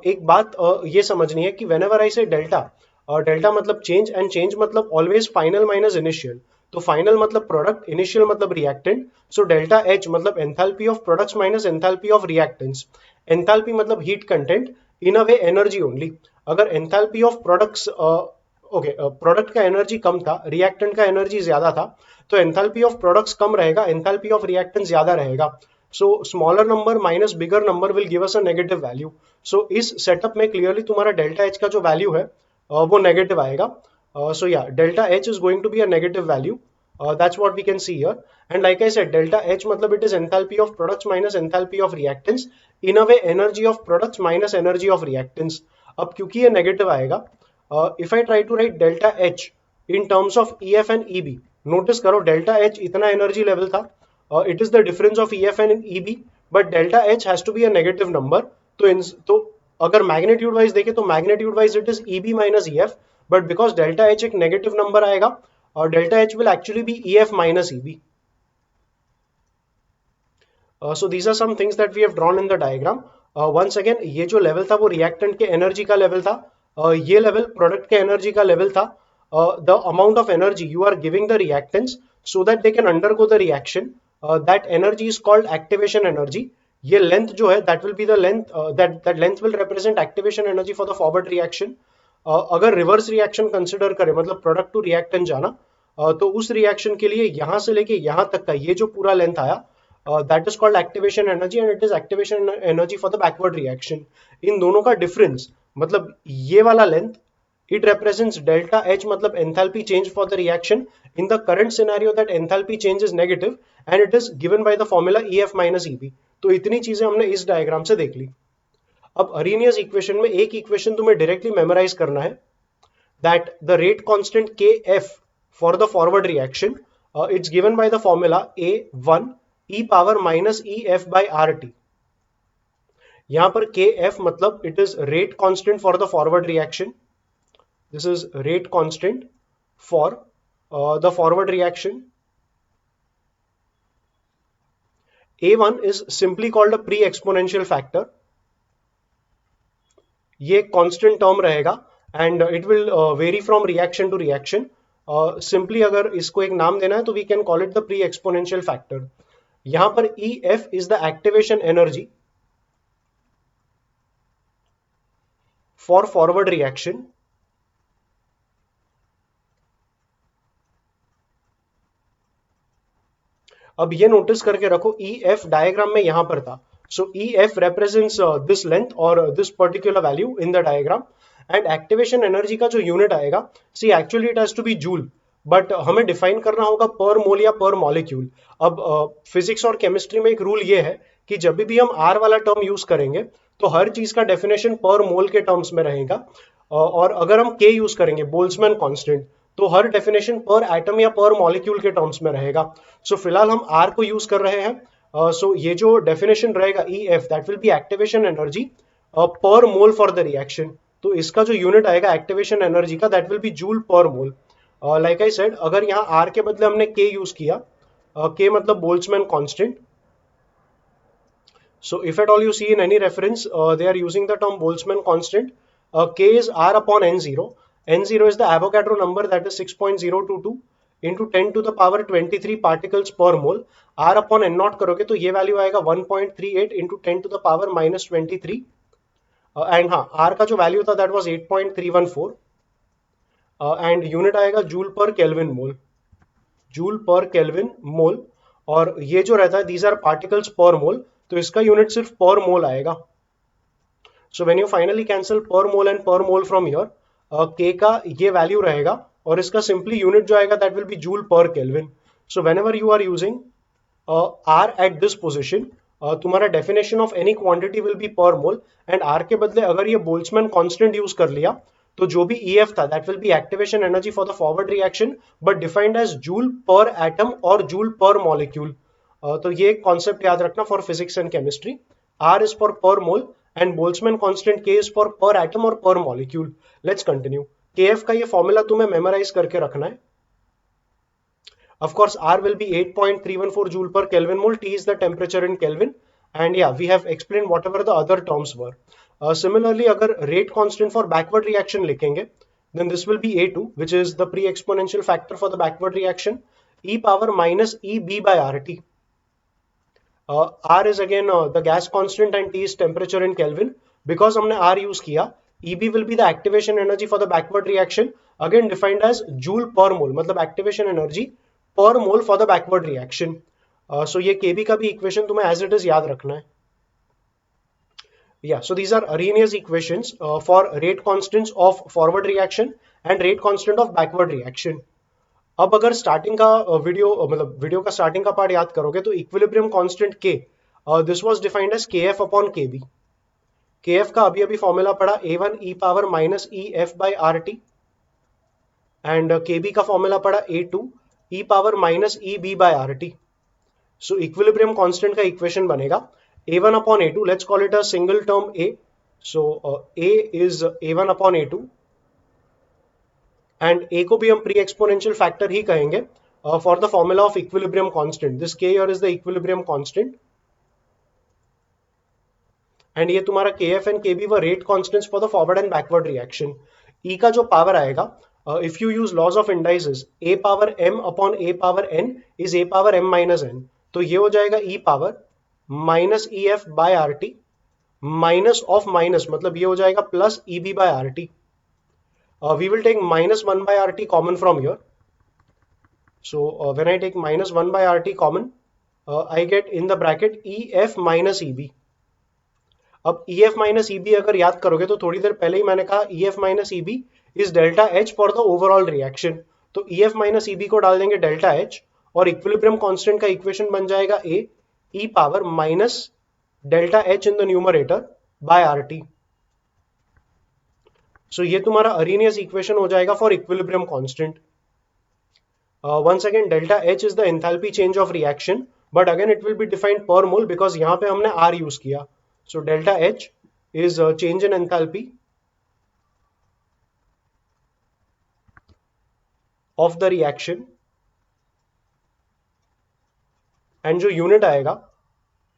एक बात ये समझनी है कि व्हेनेवर आई से डेल्टा, डेल्टा मतलब चेंज एंड चेंज मतलब ऑलवेज फाइनल माइनस इनिशियल। तो फाइनल मतलब प्रोडक्ट, इनिशियल मतलब रिएक्टेंट। सो डेल्टा H मतलब enthalpy of products minus enthalpy of reactants. Enthalpy मतलब heat content, in a way energy only. अगर enthalpy of products product का energy कम था, reactant का energy ज्यादा था, तो एंथैल्पी ऑफ प्रोडक्ट्स कम रहेगा, एंथैल्पी ऑफ रिएक्टेंट ज्यादा रहेगा। So smaller number minus bigger number will give us a negative value. So इस सेटअप में क्लियरली तुम्हारा डेल्टा H का जो वैल्यू है वो नेगेटिव आएगा। सो या delta H is going to be a negative value, that's what we can see here. And like I said delta H मतलब it is enthalpy of products minus enthalpy of reactants, in a way energy of products minus energy of reactants. अब क्योंकि ये negative आएगा, if I try to write delta H in terms of EF and EB, notice करो delta H इतना energy level था, it is the difference of EF and EB, but delta H has to be a negative number। तो अगर magnitude wise देखें तो magnitude wise it is EB minus EF, but because delta H एक negative number आएगा और delta H will actually be EF minus EB। So these are some things that we have drawn in the diagram। Once again ये जो level था वो reactant के energy का level था, ये लेवल प्रोडक्ट के एनर्जी का लेवल था। The amount of energy you are giving the reactants so that they can undergo the reaction, that energy is called activation energy. ये लेंथ जो है that will be the length, that length will represent activation energy for the forward reaction. अगर reverse reaction consider करें, मतलब product to reactant जाना, तो उस reaction के लिए यहां से लेके यहां तक का ये जो पूरा लेंथ आया, that is called activation energy and it is activation energy for the backward reaction. इन दोनों का डिफरेंस, मतलब ये वाला length, it represents delta H, मतलब enthalpy change for the reaction. In the current scenario that enthalpy change is negative and it is given by the formula EF minus EB. तो इतनी चीजें हमने इस डायग्राम से देख ली. अब अरेनियस इक्वेशन में एक इक्वेशन तुम्हें डायरेक्टली मेमोराइज करना है, that the rate constant Kf for the forward reaction, it's given by the formula A1 e power minus EF by RT. यहां पर Kf मतलब it is rate constant for the forward reaction. This is rate constant for the forward reaction. A1 is simply called a pre-exponential factor. ये constant term रहेगा and it will vary from reaction to reaction. Simply अगर इसको एक नाम देना है तो we can call it the pre-exponential factor. यहां पर EF is the activation energy for forward reaction. अब ये नोटिस करके रखो, ई एफ डायग्राम में यहां पर था. So E F represents this length और this particular value in the diagram. And activation energy का जो यूनिट आएगा, see actually it has to be joule, but हमें डिफाइन करना होगा पर मोल या पर मॉलिक्यूल. अब फिजिक्स और केमिस्ट्री में एक रूल ये है कि जब भी हम आर वाला टर्म यूज करेंगे तो हर चीज का डेफिनेशन पर मोल के टर्म्स में रहेगा. और अगर हम के यूज करेंगे, बोल्ट्जमैन कांस्टेंट, तो हर डेफिनेशन पर एटम या पर मॉलिक्यूल के टर्म्स में रहेगा. सो फिलहाल हम आर को यूज कर रहे हैं. सो ये जो डेफिनेशन रहेगा E F, that will be activation energy पर मोल फॉर द रिएक्शन. तो इसका जो यूनिट आएगा एक्टिवेशन एनर्जी का, दैट विल बी जूल पर मोल. लाइक आई सेड, अगर यहाँ आर के बदले हमने के यूज किया, के मतलब Boltzmann constant. So if at all you see in any reference they are using the term Boltzmann constant. K is R upon N0. N0 is the Avogadro number, that is 6.022 into 10 to the power 23 particles per mole. R upon N naught करोगे तो ये value आएगा 1.38 into 10 to the power minus 23. And हाँ, R का जो value था that was 8.314 and unit आएगा joule per kelvin मोल. Joule per kelvin मोल. और ये जो रहता है दीज आर पार्टिकल्स पर मोल, तो इसका यूनिट सिर्फ पर मोल आएगा. So when you finally cancel per mole and per mole from here, K का ये वैल्यू रहेगा और इसका सिंपली यूनिट जो आएगा that will be joule per kelvin. So whenever you are using R at this position, तुम्हारा definition of any quantity will be per mole. And R के बदले अगर ये बोल्ट्जमैन कांस्टेंट यूज कर लिया तो जो भी EF था that will be activation energy for the forward reaction, but defined as joule per atom और जूल पर मॉलिक्यूल. तो ये कॉन्सेप्ट याद रखना for physics and chemistry. R is for per mole and Boltzmann constant K is for per atom or per molecule. Let's continue. Kf का ये formula तुम्हें memorise करके रखना है. Of course, R will be 8.314 joule per Kelvin mole. T is the temperature in Kelvin. And yeah, we have explained whatever the other terms were. Similarly, अगर rate constant for backward reaction लिखेंगे, then this will be A2, which is the pre-exponential factor for the backward reaction, e power minus EB by RT. R is again the gas constant and T is temperature in Kelvin. Because हमने R use किया, EB will be the activation energy for the backward reaction, again defined as joule per mole, मतलब activation energy per mole for the backward reaction. So ये KB का भी equation तुम्हें as it is याद रखना है. Yeah, so these are Arrhenius equations for rate constants of forward reaction and rate constant of backward reaction. अब अगर starting का मतलब वीडियो का स्टार्टिंग का पार्ट याद करोगे तो equilibrium constant K, this was defined as KF upon KB. KF का अभी अभी फॉर्मूला पढ़ा A1 e power minus EF by RT and KB का फॉर्मूला पढ़ा A2 e power minus EB by RT. सो इक्विलिब्रियम कांस्टेंट का equation बनेगा A1 upon A2. Let's call it a single term A. सो A is A1 upon A2 and A को भी हम pre exponential factor ही कहेंगे for the formula of equilibrium constant. This K here is the equilibrium constant. And ये तुम्हारा KF and KB were rate constants for the forward and backward reaction. E का जो power आएगा, if you use laws of indices, A power M upon A power N is A power M minus N. तो ये हो जाएगा E power minus E F by R T minus of minus, मतलब ये हो जाएगा plus E B by R T. We will take minus 1 by RT common from here. So when I take minus 1 by RT common, I get in the bracket EF minus EB. अब EF minus EB अगर याद करोगे तो थोड़ी देर पहले ही मैंने कहा EF minus EB is delta H for the overall reaction. तो EF minus EB को डाल देंगे delta H और इक्विलिब्रियम कांस्टेंट का इक्वेशन बन जाएगा A e power minus delta H in the numerator by RT. So ये तुम्हारा अरेनियस इक्वेशन हो जाएगा for equilibrium constant. Once again delta H is the enthalpy change of reaction, but again it will be defined per mole because यहाँ पे हमने R use किया. So delta H is change in enthalpy of the reaction, and जो unit आएगा,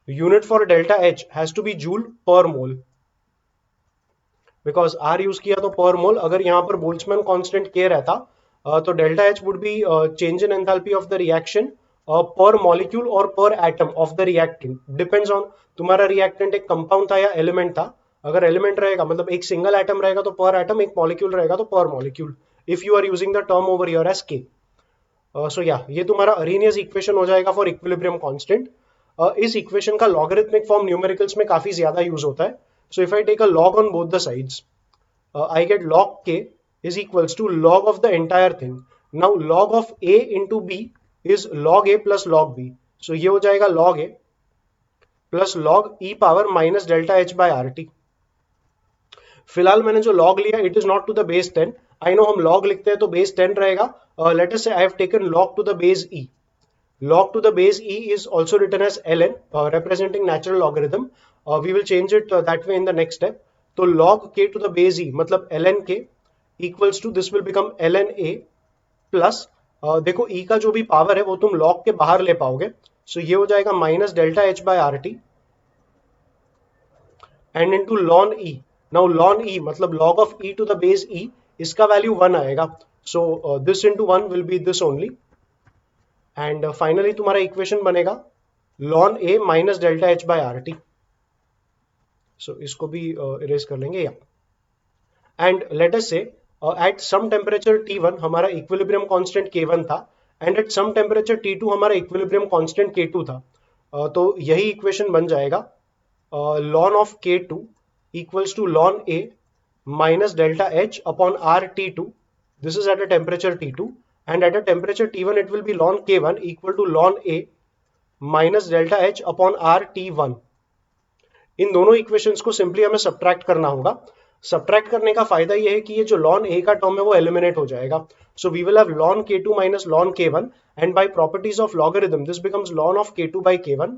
unit for delta H has to be joule per mole because R use किया तो per mole. अगर यहाँ पर बोल्ट्जमैन कांस्टेंट K रहता तो delta H would be change in enthalpy of the reaction per molecule और per atom of the reactant. Depends on तुम्हारा reactant एक कंपाउंड था या एलिमेंट था. अगर एलिमेंट रहेगा मतलब एक सिंगल एटम रहेगा तो पर एटम, एक मॉलिक्यूल रहेगा तो per molecule, if you are using the term over here as K. So या ये तुम्हारा अरेनियस इक्वेशन हो जाएगा फॉर इक्विलिब्रियम कांस्टेंट. इस इक्वेशन का लॉगरिथमिक फॉर्म न्यूमेरिकल्स में काफी ज्यादा यूज होता है. So if I take a log on both the sides, I get log K is equals to log of the entire thing. Now log of A into B is log A plus log B. So ये हो जाएगा log A plus log e power minus delta H by RT. फिलहाल मैंने जो log लिया it is not to the base 10. I know हम log लिखते हैं तो base 10 रहेगा. Let us say I have taken log to the base E. Log to the base E is also written as ln, representing natural logarithm. We will change it that way in the next step. तो log K to the base E मतलब ln K equals to this will become ln A plus देखो E का जो भी power है वो तुम log के बाहर ले पाओगे. सो ये हो जाएगा minus delta H by RT and into ln E. Now ln E मतलब log of E to the base E, इसका वैल्यू 1 आएगा. So this into 1 will be this only and finally तुम्हारा इक्वेशन बनेगा ln A minus delta H by RT. सो इसको भी erase कर लेंगे. या एंड लेट अस से एट सम टेम्परेचर T1 हमारा इक्विलिब्रियम कांस्टेंट K1 था and at some temperature T2 हमारा इक्विलिब्रियम कांस्टेंट K2 था. तो यही इक्वेशन बन जाएगा ln of K2 equals to ln A minus delta H upon RT2. This is at a temperature T2 and at a temperature T1 it will be ln K1 equal to ln A minus delta H upon RT1. इन दोनों equations को simply हमें subtract करना होगा. Subtract करने का फायदा ये है कि ये जो ln A का टर्म है वो एलिमिनेट हो जाएगा. So we will have ln K2 minus ln K1 and by properties of logarithm this becomes ln of K2 by K1.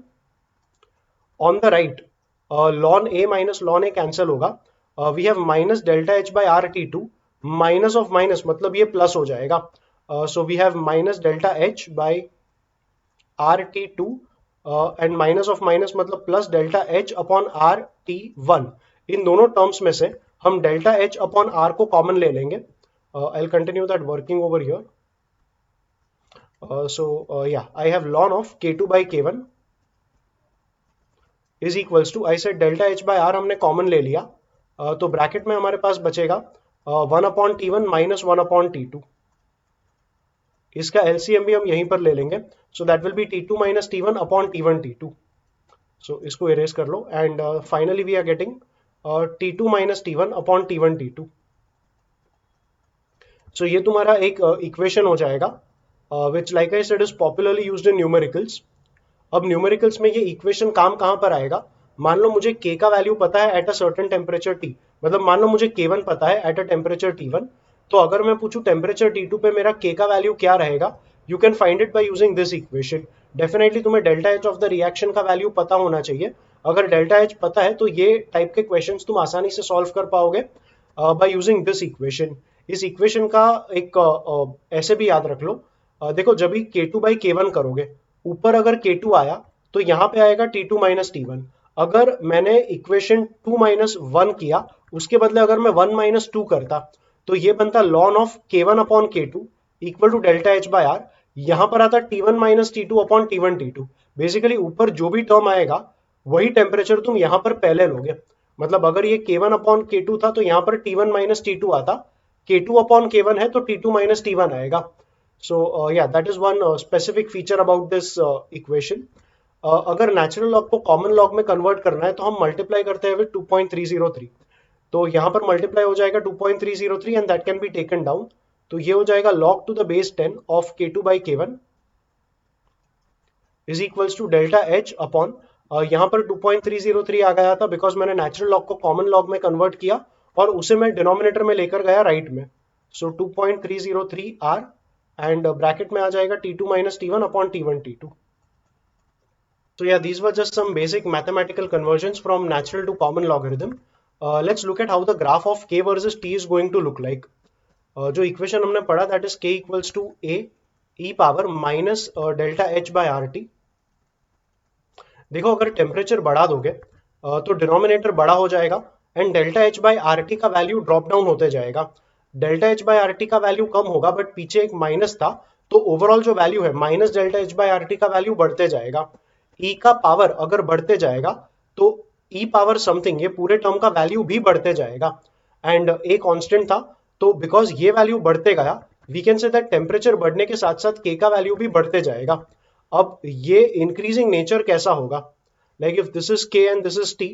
On the right ln A minus ln A cancel होगा. We have minus delta H by RT2 minus of minus मतलब ये plus हो जाएगा. So we have minus delta H by RT2 and minus of minus मतलब plus delta H upon RT1. इन दोनों terms में से हम डेल्टा H अपॉन R को कॉमन ले लेंगे. I will continue that working over here. So yeah I have ln of K2 by K1 is equals to, I said delta H by R हमने common ले लिया. तो bracket में हमारे पास बचेगा 1 upon T1 minus 1 upon T2. इसका LCM भी हम यहीं पर ले लेंगे. So that will be T2 minus T1 upon T1 T2. So इसको इरेज कर लो and finally we are getting T2 minus T1 upon T1 T2. So ये तुम्हारा एक इक्वेशन हो जाएगा which like I said is popularly used in numericals. अब numericals में ये इक्वेशन काम कहां पर आएगा? मान लो मुझे K का वैल्यू पता है at a certain temperature T, मतलब मान लो मुझे K1 पता है एट अ टेम्परेचर T1. तो अगर मैं पूछूं टेम्परेचर T2 पे मेरा K का वैल्यू क्या रहेगा, you can find it by using this equation. Definitely तुम्हें delta H of the reaction का वैल्यू पता होना चाहिए. अगर डेल्टा H पता है तो ये टाइप के क्वेश्चंस तुम आसानी से सॉल्व कर पाओगे बाय यूजिंग दिस इक्वेशन. इस इक्वेशन का एक ऐसे भी याद रख लो. देखो जब भी K2 by K1 करोगे, ऊपर अगर K2 आया तो यहाँ पे आएगा T2 माइनस T1. अगर मैंने इक्वेशन 2 माइनस 1 किया, उसके बदले अगर मैं 1 माइनस 2 करता तो ये बनता ln of K1 upon K2 equal to delta H by R. यहां पर आता T1 minus T2 upon T1 T2. Basically ऊपर जो भी टर्म आएगा वही टेम्परेचर तुम यहाँ पर पहले लोगे। मतलब अगर ये K1 अपॉन K2 था तो यहाँ पर T1 माइनस T2 आता, K2 अपॉन K1 है तो T2 माइनस T1 आएगा। सो या that is one specific feature about this equation. अगर नेचुरल लॉग को कॉमन लॉग में कन्वर्ट करना है तो हम मल्टीप्लाई करते हैं विद 2.303। तो यहाँ पर मल्टीप्लाई हो जाएगा 2.303 and that can be taken down. तो ये हो जाएगा log टू द बेस 10 ऑफ K2 by K1 is equals to delta H upon, यहाँ पर 2.303 आ गया था बिकॉज मैंने नेचुरल लॉग को कॉमन लॉग में कन्वर्ट किया और उसे मैं डिनोमिनेटर में लेकर गया राइट में। सो 2.303 आर एंड ब्रैकेट में आ जाएगा T2 minus T1 upon T1 T2। So yeah, these were just some basic mathematical conversions from natural to common logarithm. Let's look at how the graph of k versus t is going to look like. जो equation हमने पढ़ा that is k equals to a e power minus delta h by rt. देखो अगर temperature बढ़ा दोगे तो denominator बड़ा हो जाएगा and delta H by R T का वैल्यू ड्रॉप डाउन होते जाएगा। Delta H by R T का वैल्यू कम होगा बट पीछे एक माइनस था तो ओवरऑल जो वैल्यू है minus delta H by R T का वैल्यू बढ़ते जाएगा। ई का पावर अगर बढ़ते जाएगा तो ई पावर समथिंग ये पूरे टर्म का वैल्यू भी बढ़ते जाएगा एंड ए कांस्टेंट था तो बिकॉज ये वैल्यू बढ़ते गया we can say that temperature बढ़ने के साथ साथ के का वैल्यू भी बढ़ते जाएगा। अब ये इंक्रीजिंग नेचर कैसा होगा, like if this is K and this is T,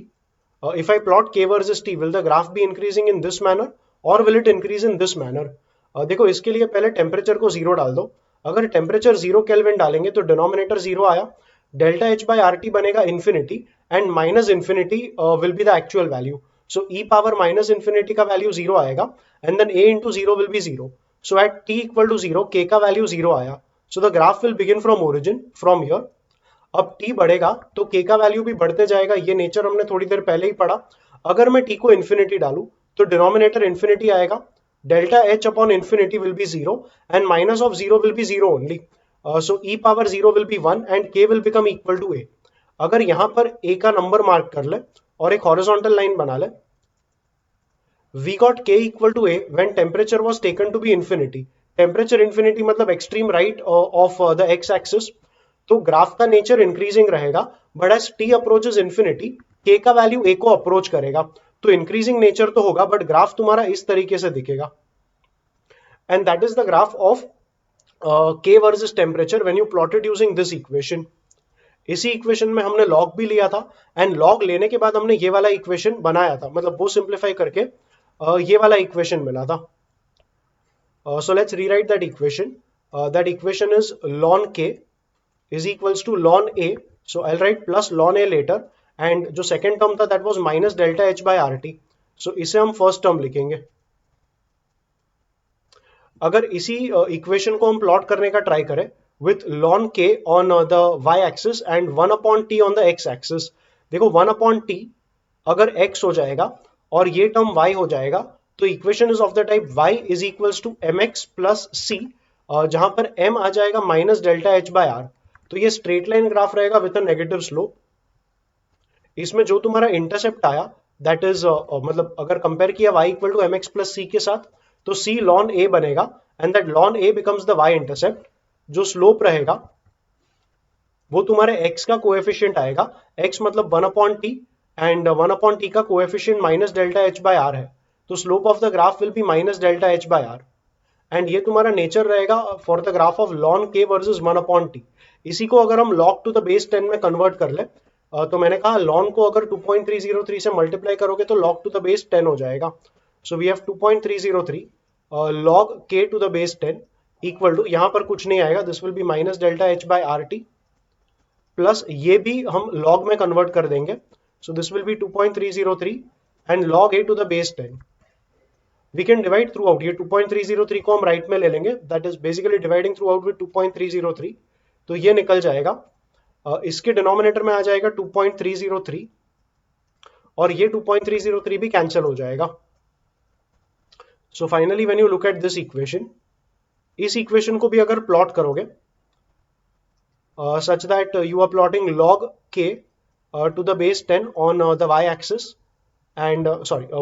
if I plot K versus T will the graph be increasing in this manner और will it increase in this manner. देखो इसके लिए पहले temperature को zero डाल दो। अगर temperature 0 kelvin डालेंगे तो डिनोमिनेटर 0 आया, delta H by R T बनेगा infinity and minus infinity will be the actual value. So E power minus infinity का वैल्यू 0 आएगा and then A into 0 will be 0। So at T equal to 0 K का value 0 आया। So the graph will begin from origin from here. अब t बढ़ेगा तो k का value भी बढ़ते जाएगा, ये नेचर हमने थोड़ी देर पहले ही पढ़ा। अगर मैं t को इन्फिनिटी डालू तो डिनोमिनेटर इन्फिनिटी आएगा, delta h upon infinity will be 0 and minus of 0 will be 0 only. So e power 0 will be 1 and k will become equal to a। अगर यहां पर a का नंबर मार्क कर ले और एक हॉरिजॉन्टल लाइन बना ले, we got k equal to a when temperature was taken to be infinity। Temperature infinity मतलब extreme right of the X axis. तो ग्राफ का नेचर इंक्रीजिंग रहेगा but as T approaches infinity K का value ए को approach करेगा तो increasing nature तो होगा बट ग्राफ तुम्हारा इस तरीके से दिखेगा and that is the graph of K versus temperature when you plotted using this equation. इसी इक्वेशन में हमने लॉग भी लिया था एंड लॉग लेने के बाद हमने ये वाला इक्वेशन बनाया था, मतलब वो सिंप्लीफाई करके ये वाला इक्वेशन मिला था। So let's rewrite that equation. That equation is ln k is equals to ln a, so I'll write plus ln a later and जो second term था that was minus delta h by rt, so इसे हम first term लिखेंगे। अगर इसी equation को हम plot करने का ट्राई करें with ln k on the y axis and 1 upon t on the x axis, देखो 1 upon t अगर x हो जाएगा और ये टर्म y हो जाएगा तो equation is of the type y is equals to mx plus c, जहां पर m आ जाएगा minus delta H by R. तो ये स्ट्रेट लाइन ग्राफ रहेगा विद अ नेगेटिव स्लोप। इसमें जो तुम्हारा इंटरसेप्ट आया दैट इज मतलब अगर कंपेयर किया y equal to mx plus c के साथ तो c ln a बनेगा and that ln a becomes the y intercept. जो स्लोप रहेगा वो तुम्हारे x का कोएफिशिएंट आएगा, x मतलब 1 upon t and 1 upon t का coefficient minus delta h by r है तो slope of the graph will be minus delta h by r and ये तुम्हारा नेचर रहेगा for the graph of ln k versus 1 upon t। इसी को अगर हम log टू द बेस 10 में कन्वर्ट कर ले तो मैंने कहा ln को अगर 2.303 से मल्टीप्लाई करोगे तो log टू द बेस 10 हो जाएगा। So we have 2.303 log k to the base 10 equal to, यहाँ पर कुछ नहीं आएगा, this will be minus delta H by R T plus ये भी हम log में कन्वर्ट कर देंगे। So this will be 2.303 and log a to the base 10। We can divide throughout, ये 2.303 को हम राइट में ले लेंगे, that is basically dividing throughout with 2.303, तो ये निकल जाएगा। इसके डिनोमिनेटर में आ जाएगा 2.303 और ये 2.303 भी कैंसिल हो जाएगा। सो finally when you look at this equation, इस इक्वेशन को भी अगर प्लॉट करोगे such that you are plotting log k to the base 10 on the y axis and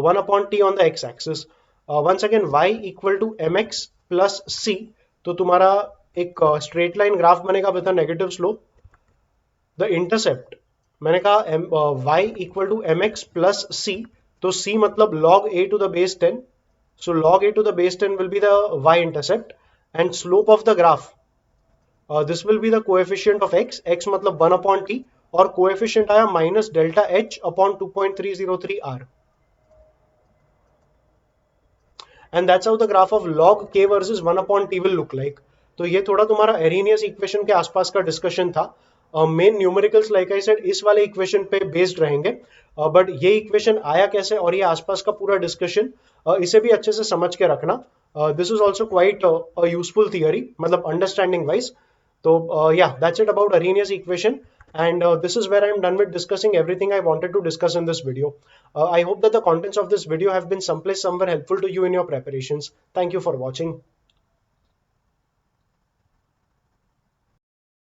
1 upon t on the x axis, once again y equal to mx plus c, तो तुम्हारा एक straight line graph बनेगा with a negative slope the intercept मैंने कहा y equal to M X plus C, तो c मतलब log a to the base 10, so log a to the base 10 will be the y intercept, and slope of the graph, this will be the coefficient of x मतलब 1 upon t, और coefficient आया minus delta h upon 2.303 r, and that's how the graph of log k versus 1 upon t will look like. तो ये थोड़ा तुम्हारा एरिनियस equation के आसपास का डिस्कशन था. Main numericals like I said इस वाले इक्वेशन पे बेस्ड रहेंगे, बट ये इक्वेशन आया कैसे और ये आसपास का पूरा डिस्कशन इसे भी अच्छे से समझ के रखना. This is also quite useful theory, मतलब अंडरस्टैंडिंग वाइज. तो yeah, that's it about Arrhenius equation, and this is where I am done with discussing everything I wanted to discuss in this video. I hope that the contents of this video have been someplace somewhere helpful to you in your preparations. Thank you for watching.